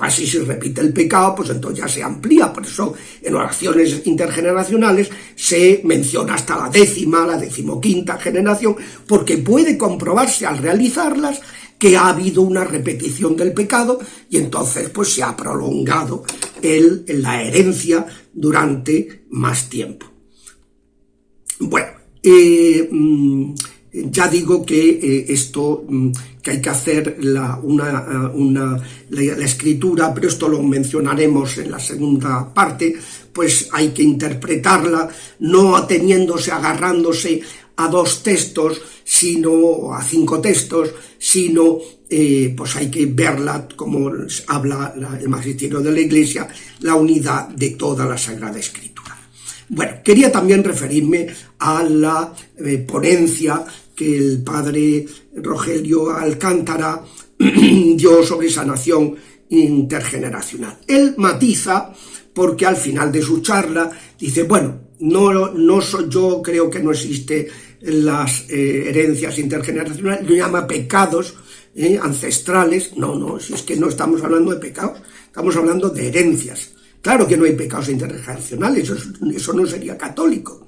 Así, si repite el pecado, pues entonces ya se amplía. Por eso, en oraciones intergeneracionales se menciona hasta la 10ª, la 15ª generación, porque puede comprobarse al realizarlas que ha habido una repetición del pecado, y entonces pues se ha prolongado la herencia durante más tiempo. Bueno, ya digo que esto, que hay que hacer la escritura, pero esto lo mencionaremos en la segunda parte, pues hay que interpretarla no agarrándose a 2 textos, sino a 5 textos, sino pues hay que verla, como habla el magisterio de la Iglesia, la unidad de toda la Sagrada Escritura. Bueno, quería también referirme a la ponencia que el padre Rogelio Alcántara dio sobre sanación intergeneracional. Él matiza, porque al final de su charla dice, bueno, yo creo que no existe las herencias intergeneracionales, lo llama pecados ancestrales. No, si es que no estamos hablando de pecados, estamos hablando de herencias. Claro que no hay pecados intergeneracionales, eso no sería católico.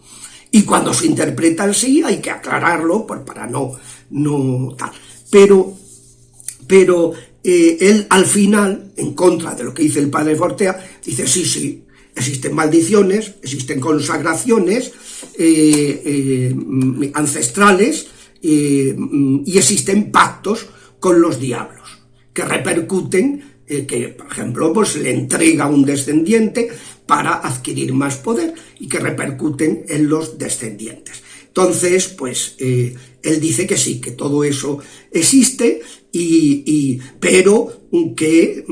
Y cuando se interpreta así hay que aclararlo para no tal. Pero él al final, en contra de lo que dice el padre Fortea, dice sí, existen maldiciones, existen consagraciones, ancestrales y existen pactos con los diablos que repercuten, que por ejemplo pues le entrega un descendiente para adquirir más poder y que repercuten en los descendientes. Entonces, pues él dice que sí, que todo eso existe, pero que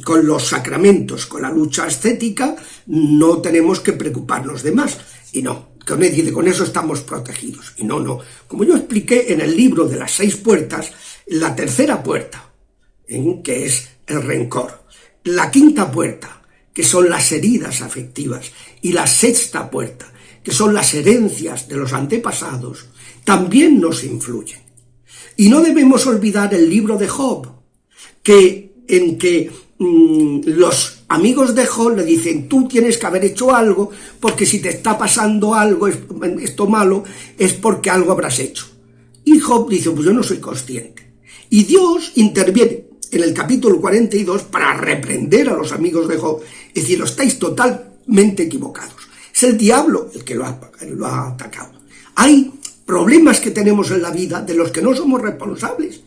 con los sacramentos, con la lucha ascética, no tenemos que preocuparnos de más. Y no, con eso estamos protegidos. Y no. Como yo expliqué en el libro de las 6 puertas, la tercera puerta, que es el rencor, la quinta puerta, que son las heridas afectivas, y la sexta puerta, que son las herencias de los antepasados, también nos influyen. Y no debemos olvidar el libro de Job, en que los amigos de Job le dicen: tú tienes que haber hecho algo, porque si te está pasando algo, esto malo, es porque algo habrás hecho. Y Job dice: pues yo no soy consciente. Y Dios interviene en el capítulo 42 para reprender a los amigos de Job, es decir, estáis totalmente equivocados. Es el diablo el que lo ha atacado. Hay problemas que tenemos en la vida de los que no somos responsables,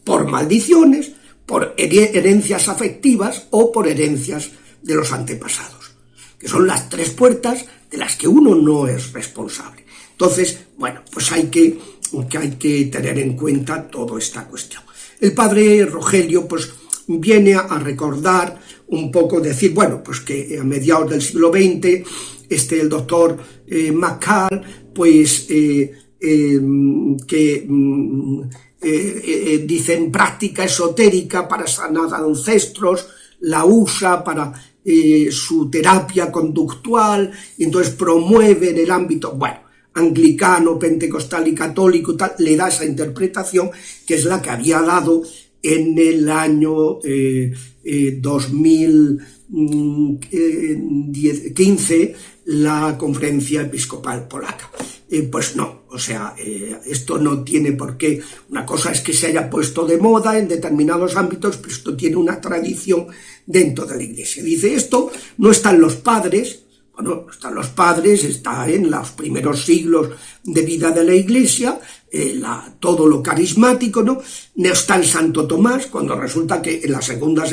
por maldiciones, por herencias afectivas o por herencias de los antepasados, que son las 3 puertas de las que uno no es responsable. Entonces, bueno, pues hay que tener en cuenta toda esta cuestión. El padre Rogelio pues viene a recordar un poco, decir, bueno, pues que a mediados del siglo XX el doctor McCall, pues dicen práctica esotérica para sanar ancestros, la usa para su terapia conductual, y entonces promueve en el ámbito, bueno, anglicano, pentecostal y católico, tal, le da esa interpretación que es la que había dado en el año 2015 la Conferencia Episcopal Polaca. Pues no, o sea, esto no tiene por qué. Una cosa es que se haya puesto de moda en determinados ámbitos, pero esto tiene una tradición dentro de la Iglesia. Dice, esto no está en los padres. Bueno, no están los padres, está en los primeros siglos de vida de la Iglesia, todo lo carismático, ¿no? No está en Santo Tomás, cuando resulta que en la segunda,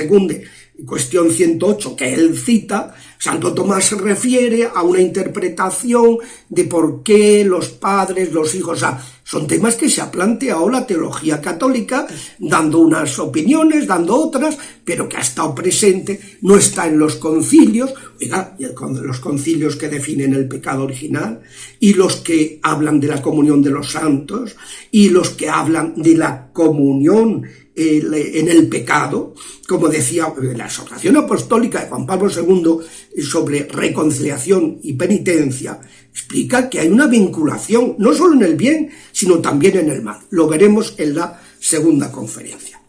cuestión 108, que él cita, Santo Tomás se refiere a una interpretación de por qué los padres, los hijos, o sea, son temas que se ha planteado la teología católica, dando unas opiniones, dando otras, pero que ha estado presente, no está en los concilios, oiga, los concilios que definen el pecado original, y los que hablan de la comunión de los santos, y los que hablan de la comunión en el pecado, como decía la exhortación apostólica de Juan Pablo II sobre reconciliación y penitencia, explica que hay una vinculación no solo en el bien, sino también en el mal. Lo veremos en la segunda conferencia.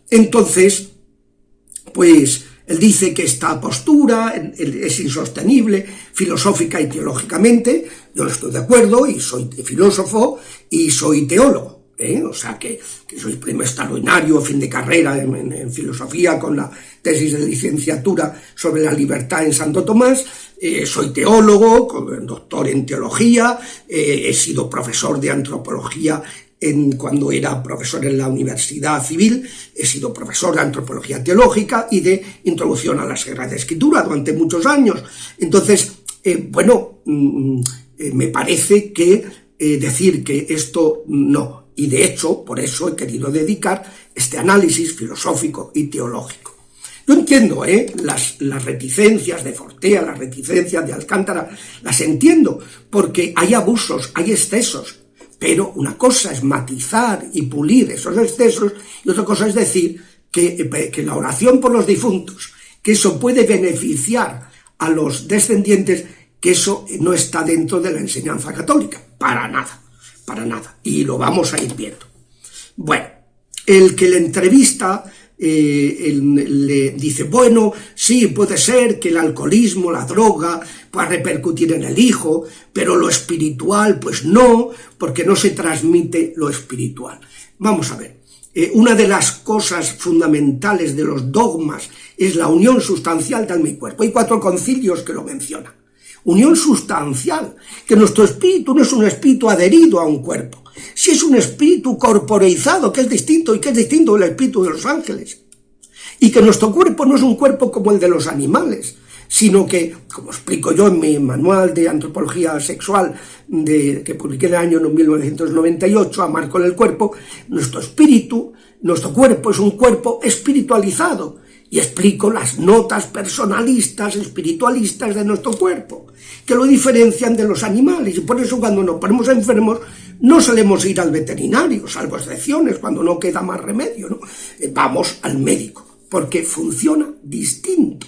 Entonces, pues él dice que esta postura es insostenible filosófica y teológicamente. Yo no estoy de acuerdo, y soy filósofo y soy teólogo. O sea que soy premio extraordinario, fin de carrera en filosofía, con la tesis de licenciatura sobre la libertad en Santo Tomás. Soy teólogo, doctor en teología, he sido profesor de antropología cuando era profesor en la Universidad Civil, he sido profesor de antropología teológica y de introducción a la Sagrada Escritura durante muchos años. Entonces, me parece que decir que esto no. Y de hecho, por eso he querido dedicar este análisis filosófico y teológico. Yo entiendo las reticencias de Fortea, las reticencias de Alcántara, las entiendo, porque hay abusos, hay excesos, pero una cosa es matizar y pulir esos excesos, y otra cosa es decir que la oración por los difuntos, que eso puede beneficiar a los descendientes, que eso no está dentro de la enseñanza católica, para nada. Y lo vamos a ir viendo. Bueno, el que le entrevista le dice, bueno, sí, puede ser que el alcoholismo, la droga, pueda repercutir en el hijo, pero lo espiritual, pues no, porque no se transmite lo espiritual. Vamos a ver, una de las cosas fundamentales de los dogmas es la unión sustancial de alma y cuerpo. Hay 4 concilios que lo mencionan. unión sustancial, que nuestro espíritu no es un espíritu adherido a un cuerpo, si es un espíritu corporeizado, que es distinto y que es distinto del espíritu de los ángeles, y que nuestro cuerpo no es un cuerpo como el de los animales, sino que, como explico yo en mi manual de antropología sexual que publiqué en el año 1998, Amar con el cuerpo, nuestro espíritu, nuestro cuerpo es un cuerpo espiritualizado, y explico las notas personalistas, espiritualistas de nuestro cuerpo, que lo diferencian de los animales, y por eso cuando nos ponemos enfermos no solemos ir al veterinario, salvo excepciones, cuando no queda más remedio, ¿no? Vamos al médico, porque funciona distinto.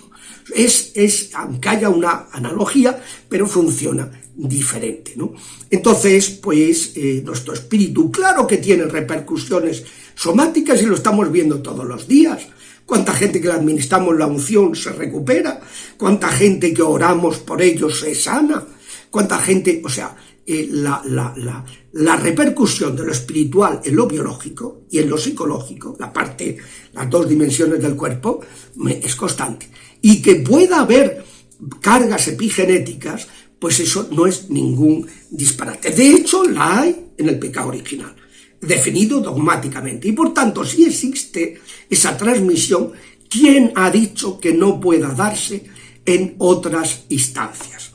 Aunque haya una analogía, pero funciona diferente, ¿no? Entonces, pues, nuestro espíritu, claro que tiene repercusiones somáticas y lo estamos viendo todos los días. Cuánta gente que le administramos la unción se recupera, cuánta gente que oramos por ellos se sana, cuánta gente, o sea, la repercusión de lo espiritual en lo biológico y en lo psicológico, las dos dimensiones del cuerpo, es constante. Y que pueda haber cargas epigenéticas, pues eso no es ningún disparate. De hecho, la hay en el pecado original, definido dogmáticamente. Y por tanto, si existe esa transmisión, ¿quién ha dicho que no pueda darse en otras instancias?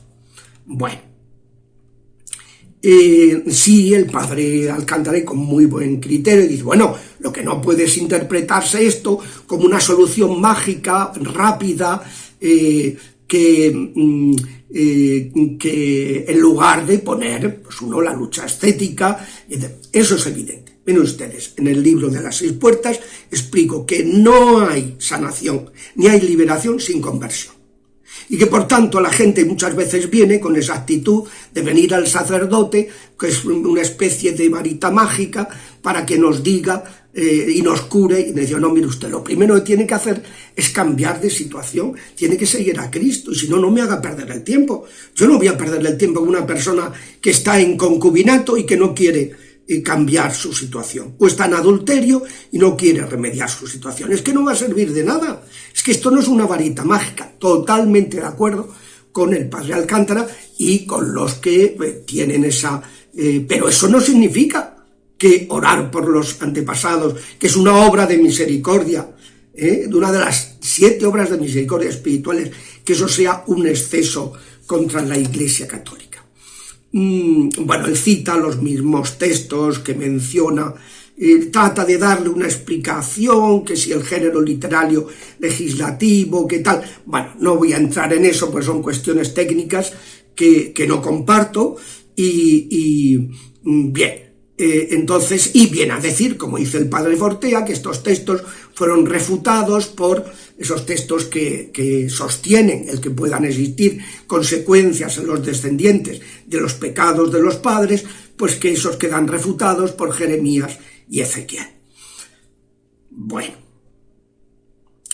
Bueno, sí, el padre Alcántara, con muy buen criterio, dice, bueno, lo que no puede es interpretarse esto como una solución mágica, rápida, que en lugar de poner, pues uno, la lucha estética, eso es evidente. Ven ustedes, en el libro de las 6 puertas explico que no hay sanación, ni hay liberación sin conversión. Y que por tanto la gente muchas veces viene con esa actitud de venir al sacerdote, que es una especie de varita mágica, para que nos diga y nos cure, y me dice, no, mire usted, lo primero que tiene que hacer es cambiar de situación, tiene que seguir a Cristo, y si no, no me haga perder el tiempo. Yo no voy a perder el tiempo con una persona que está en concubinato y que no quiere cambiar su situación, o está en adulterio y no quiere remediar su situación. Es que no va a servir de nada, es que esto no es una varita mágica. Totalmente de acuerdo con el padre Alcántara y con los que tienen esa... pero eso no significa que orar por los antepasados, que es una obra de misericordia, de una de las 7 obras de misericordia espirituales, que eso sea un exceso contra la Iglesia Católica. Bueno, él cita los mismos textos que menciona, trata de darle una explicación, que si el género literario legislativo, que tal. Bueno, no voy a entrar en eso, pues son cuestiones técnicas que no comparto, bien. Entonces, y viene a decir, como dice el padre Fortea, que estos textos fueron refutados por esos textos que sostienen el que puedan existir consecuencias en los descendientes de los pecados de los padres, pues que esos quedan refutados por Jeremías y Ezequiel. Bueno,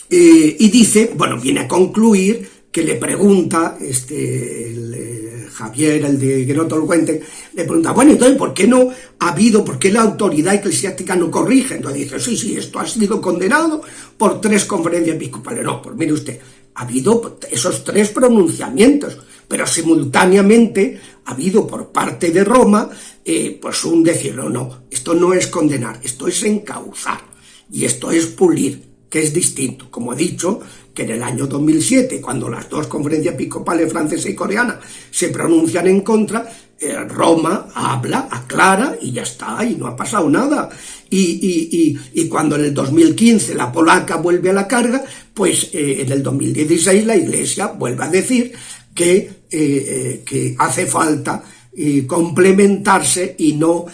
y dice, bueno, viene a concluir que le pregunta Javier, el de que no te lo cuente, le pregunta, bueno, entonces, ¿por qué la autoridad eclesiástica no corrige? Entonces dice, sí, esto ha sido condenado por 3 conferencias episcopales. No, pues mire usted, ha habido esos 3 pronunciamientos, pero simultáneamente ha habido por parte de Roma, pues un decir, no, esto no es condenar, esto es encauzar, y esto es pulir, que es distinto. Como he dicho, que en el año 2007, cuando las 2 conferencias episcopales francesa y coreana se pronuncian en contra, Roma habla, aclara y ya está, y no ha pasado nada. Y cuando en el 2015 la polaca vuelve a la carga, pues en el 2016 la Iglesia vuelve a decir que hace falta complementarse y no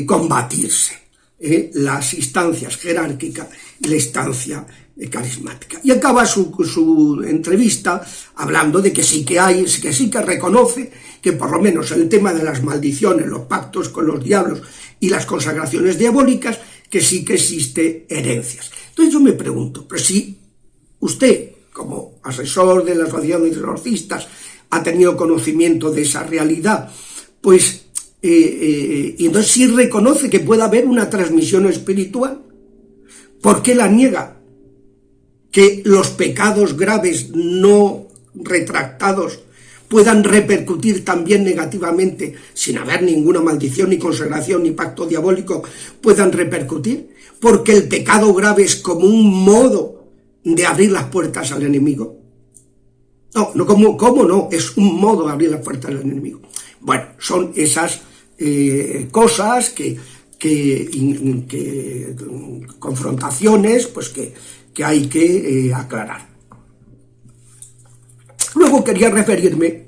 combatirse las instancias jerárquicas y la instancia carismática. Y acaba su entrevista hablando de que sí que reconoce que por lo menos el tema de las maldiciones, los pactos con los diablos y las consagraciones diabólicas, que sí que existe herencias. Entonces yo me pregunto, pero si usted, como asesor de la Asociación de Exorcistas, ha tenido conocimiento de esa realidad, pues, y entonces sí reconoce que puede haber una transmisión espiritual, ¿por qué la niega? Que los pecados graves no retractados puedan repercutir también negativamente, sin haber ninguna maldición, ni consagración, ni pacto diabólico, puedan repercutir, porque el pecado grave es como un modo de abrir las puertas al enemigo. No, ¿cómo no? Es un modo de abrir las puertas al enemigo. Bueno, son esas cosas confrontaciones, pues que hay que aclarar. Luego quería referirme,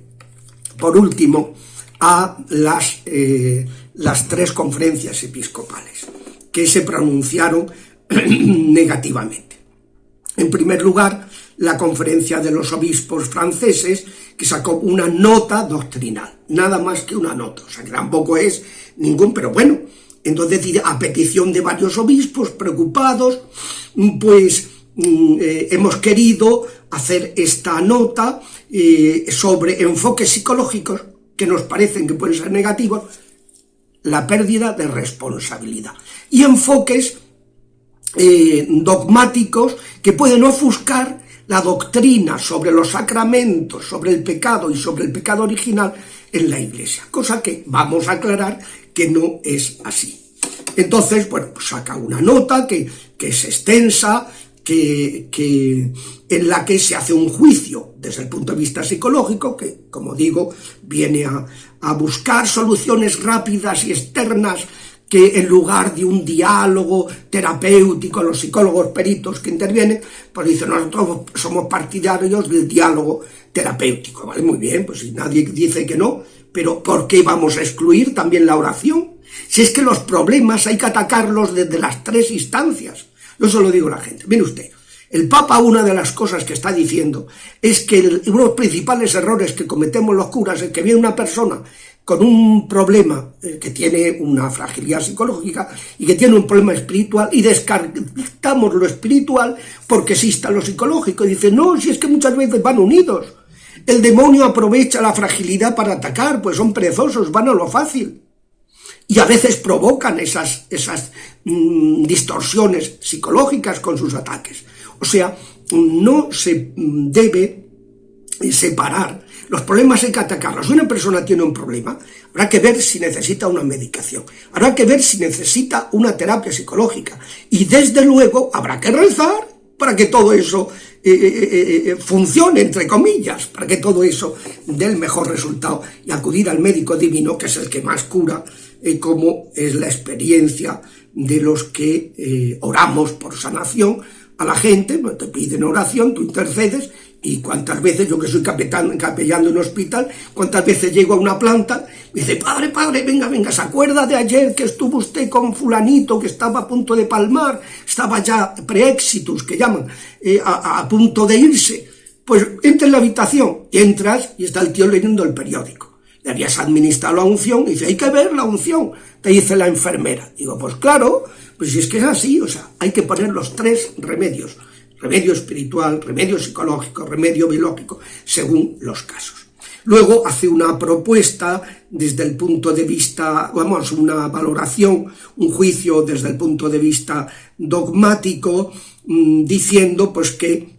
por último, a las 3 conferencias episcopales que se pronunciaron negativamente. En primer lugar, la conferencia de los obispos franceses, que sacó una nota doctrinal, nada más que una nota, o sea que tampoco es ningún, pero bueno, entonces a petición de varios obispos preocupados, pues hemos querido hacer esta nota sobre enfoques psicológicos que nos parecen que pueden ser negativos, la pérdida de responsabilidad, y enfoques dogmáticos que pueden ofuscar la doctrina sobre los sacramentos, sobre el pecado y sobre el pecado original en la Iglesia, cosa que vamos a aclarar que no es así. Entonces, bueno, pues saca una nota que es extensa, en la que se hace un juicio desde el punto de vista psicológico, que, como digo, viene a buscar soluciones rápidas y externas, que en lugar de un diálogo terapéutico, los psicólogos peritos que intervienen, pues dicen, nosotros somos partidarios del diálogo terapéutico, ¿vale? Muy bien, pues si nadie dice que no, pero ¿por qué vamos a excluir también la oración? Si es que los problemas hay que atacarlos desde las 3 instancias. Yo se lo digo a la gente. Mire usted, el Papa, una de las cosas que está diciendo es que uno de los principales errores que cometemos los curas es que viene una persona con un problema que tiene una fragilidad psicológica y que tiene un problema espiritual, y descartamos lo espiritual porque exista lo psicológico. Y dice, no, si es que muchas veces van unidos. El demonio aprovecha la fragilidad para atacar, pues son perezosos, van a lo fácil. Y a veces provocan esas distorsiones psicológicas con sus ataques. O sea, no se debe separar. Los problemas hay que atacarlos. Si una persona tiene un problema, habrá que ver si necesita una medicación, habrá que ver si necesita una terapia psicológica, y desde luego habrá que rezar para que todo eso funcione, entre comillas, para que todo eso dé el mejor resultado, y acudir al médico divino, que es el que más cura, como es la experiencia de los que oramos por sanación a la gente. Pues te piden oración, tú intercedes, y cuántas veces, yo que soy capellán de un hospital, cuántas veces llego a una planta, me dice, padre, venga, ¿se acuerda de ayer que estuvo usted con fulanito que estaba a punto de palmar, estaba ya pre-exitus, que llaman, a punto de irse? Pues entra en la habitación, y entras y está el tío leyendo el periódico. Le habías administrado la unción, y dice, hay que ver la unción, te dice la enfermera. Digo, pues claro, pues si es que es así, o sea, hay que poner los 3 remedios: remedio espiritual, remedio psicológico, remedio biológico, según los casos. Luego hace una propuesta desde el punto de vista, una valoración, un juicio desde el punto de vista dogmático, diciendo pues que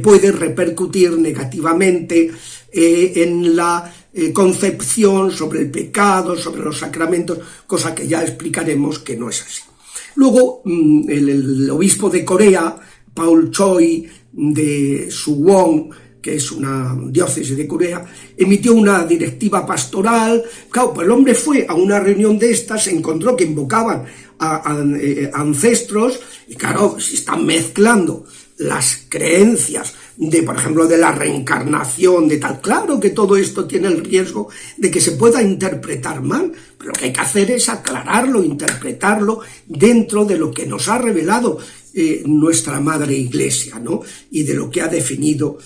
puede repercutir negativamente en la concepción sobre el pecado, sobre los sacramentos, cosa que ya explicaremos que no es así. Luego, el obispo de Corea, Paul Choi, de Suwon, que es una diócesis de Corea, emitió una directiva pastoral. Claro, pues el hombre fue a una reunión de estas, se encontró que invocaban a ancestros, y claro, si están mezclando las creencias de, por ejemplo, de la reencarnación, de tal, claro que todo esto tiene el riesgo de que se pueda interpretar mal, pero lo que hay que hacer es aclararlo, interpretarlo dentro de lo que nos ha revelado nuestra Madre Iglesia, ¿no? Y de lo que ha definido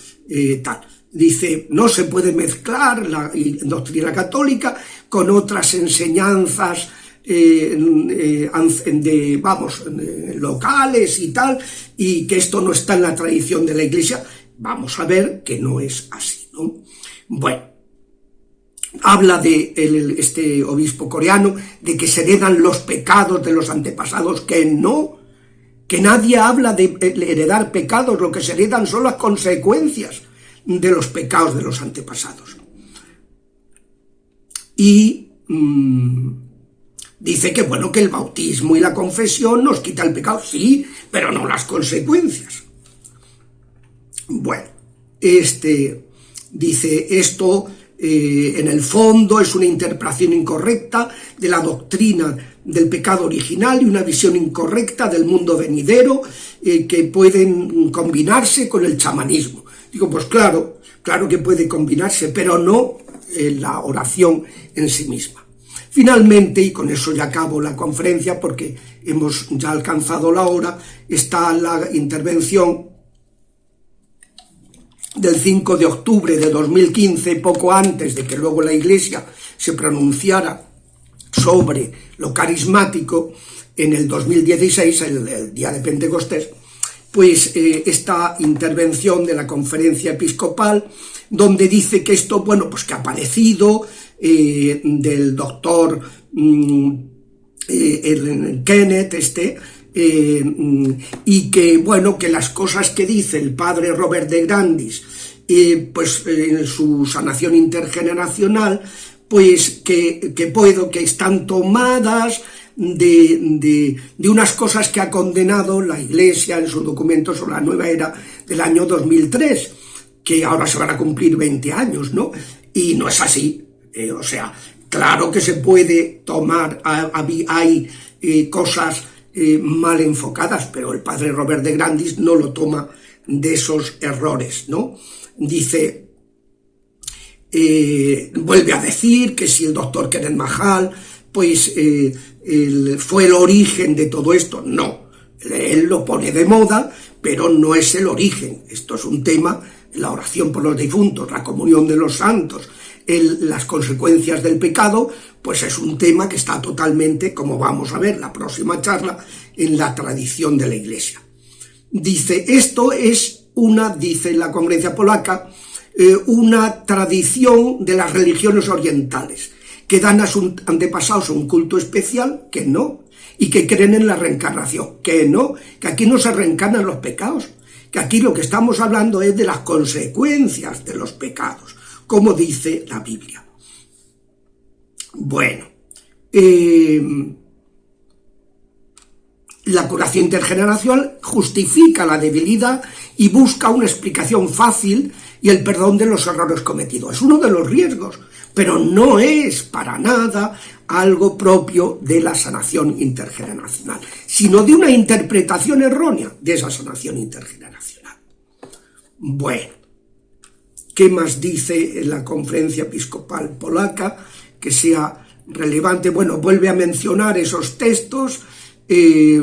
tal. Dice, no se puede mezclar la doctrina católica con otras enseñanzas locales y tal, y que esto no está en la tradición de la Iglesia. Vamos a ver que no es así, ¿no? Bueno, habla de este obispo coreano de que se heredan los pecados de los antepasados, que no, que nadie habla de heredar pecados, lo que se heredan son las consecuencias de los pecados de los antepasados. Y dice que, bueno, que el bautismo y la confesión nos quita el pecado, sí, pero no las consecuencias. Bueno, dice esto, en el fondo es una interpretación incorrecta de la doctrina del pecado original y una visión incorrecta del mundo venidero que pueden combinarse con el chamanismo. Digo, pues claro que puede combinarse, pero no la oración en sí misma. Finalmente, y con eso ya acabo la conferencia porque hemos ya alcanzado la hora, está la intervención del 5 de octubre de 2015, poco antes de que luego la Iglesia se pronunciara sobre lo carismático, en el 2016, el día de Pentecostés, pues esta intervención de la conferencia episcopal, donde dice que esto, bueno, pues que ha aparecido del doctor Kenneth, y que, bueno, que las cosas que dice el padre Robert de Grandis, pues en su sanación intergeneracional, pues que están tomadas de unas cosas que ha condenado la Iglesia en su documento sobre la nueva era del año 2003, que ahora se van a cumplir 20 años, ¿no? Y no es así. O sea, claro que se puede tomar, hay cosas mal enfocadas, pero el padre Robert de Grandis no lo toma de esos errores, ¿no? Dice, vuelve a decir que si el doctor Kenneth Mahal, pues fue el origen de todo esto. No, él lo pone de moda, pero no es el origen. Esto es un tema, la oración por los difuntos, la comunión de los santos, las consecuencias del pecado, pues es un tema que está totalmente, como vamos a ver la próxima charla, en la tradición de la Iglesia. Dice, esto es dice la Conferencia Polaca, una tradición de las religiones orientales, que dan a sus antepasados un culto especial, que no, y que creen en la reencarnación, que no, que aquí no se reencarnan los pecados, que aquí lo que estamos hablando es de las consecuencias de los pecados, como dice la Biblia. Bueno, la curación intergeneracional justifica la debilidad y busca una explicación fácil y el perdón de los errores cometidos. Es uno de los riesgos, pero no es para nada algo propio de la sanación intergeneracional, sino de una interpretación errónea de esa sanación intergeneracional. Bueno, ¿qué más dice la Conferencia Episcopal Polaca que sea relevante? Bueno, vuelve a mencionar esos textos y,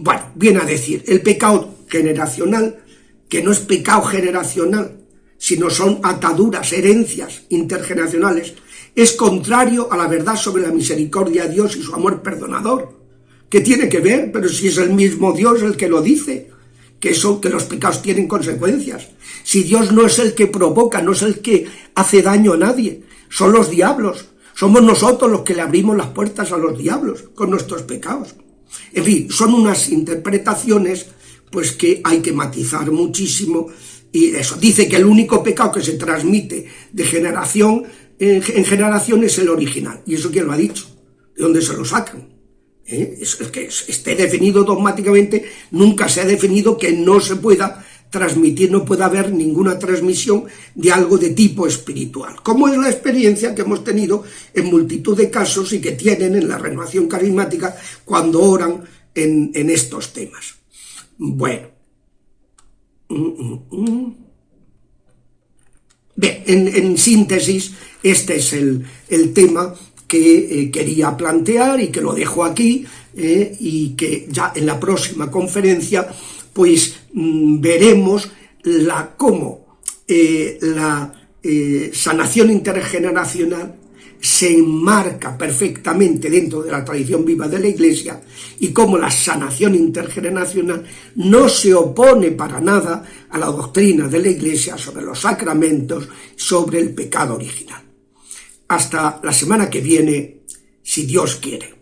bueno, viene a decir, el pecado generacional, que no es pecado generacional, sino son ataduras, herencias intergeneracionales, es contrario a la verdad sobre la misericordia de Dios y su amor perdonador. ¿Qué tiene que ver? Pero si es el mismo Dios el que lo dice, que los pecados tienen consecuencias. Si Dios no es el que provoca, no es el que hace daño a nadie, son los diablos. Somos nosotros los que le abrimos las puertas a los diablos con nuestros pecados. En fin, son unas interpretaciones pues que hay que matizar muchísimo. Y eso, dice que el único pecado que se transmite de generación en generación es el original. ¿Y eso quién lo ha dicho? ¿De dónde se lo sacan? Es que esté definido dogmáticamente, nunca se ha definido que no se pueda transmitir, no puede haber ninguna transmisión de algo de tipo espiritual, como es la experiencia que hemos tenido en multitud de casos y que tienen en la renovación carismática cuando oran en estos temas. Bueno, bien, en síntesis, este es el tema que quería plantear y que lo dejo aquí, y que ya en la próxima conferencia pues veremos cómo la sanación intergeneracional se enmarca perfectamente dentro de la tradición viva de la Iglesia y cómo la sanación intergeneracional no se opone para nada a la doctrina de la Iglesia sobre los sacramentos, sobre el pecado original. Hasta la semana que viene, si Dios quiere.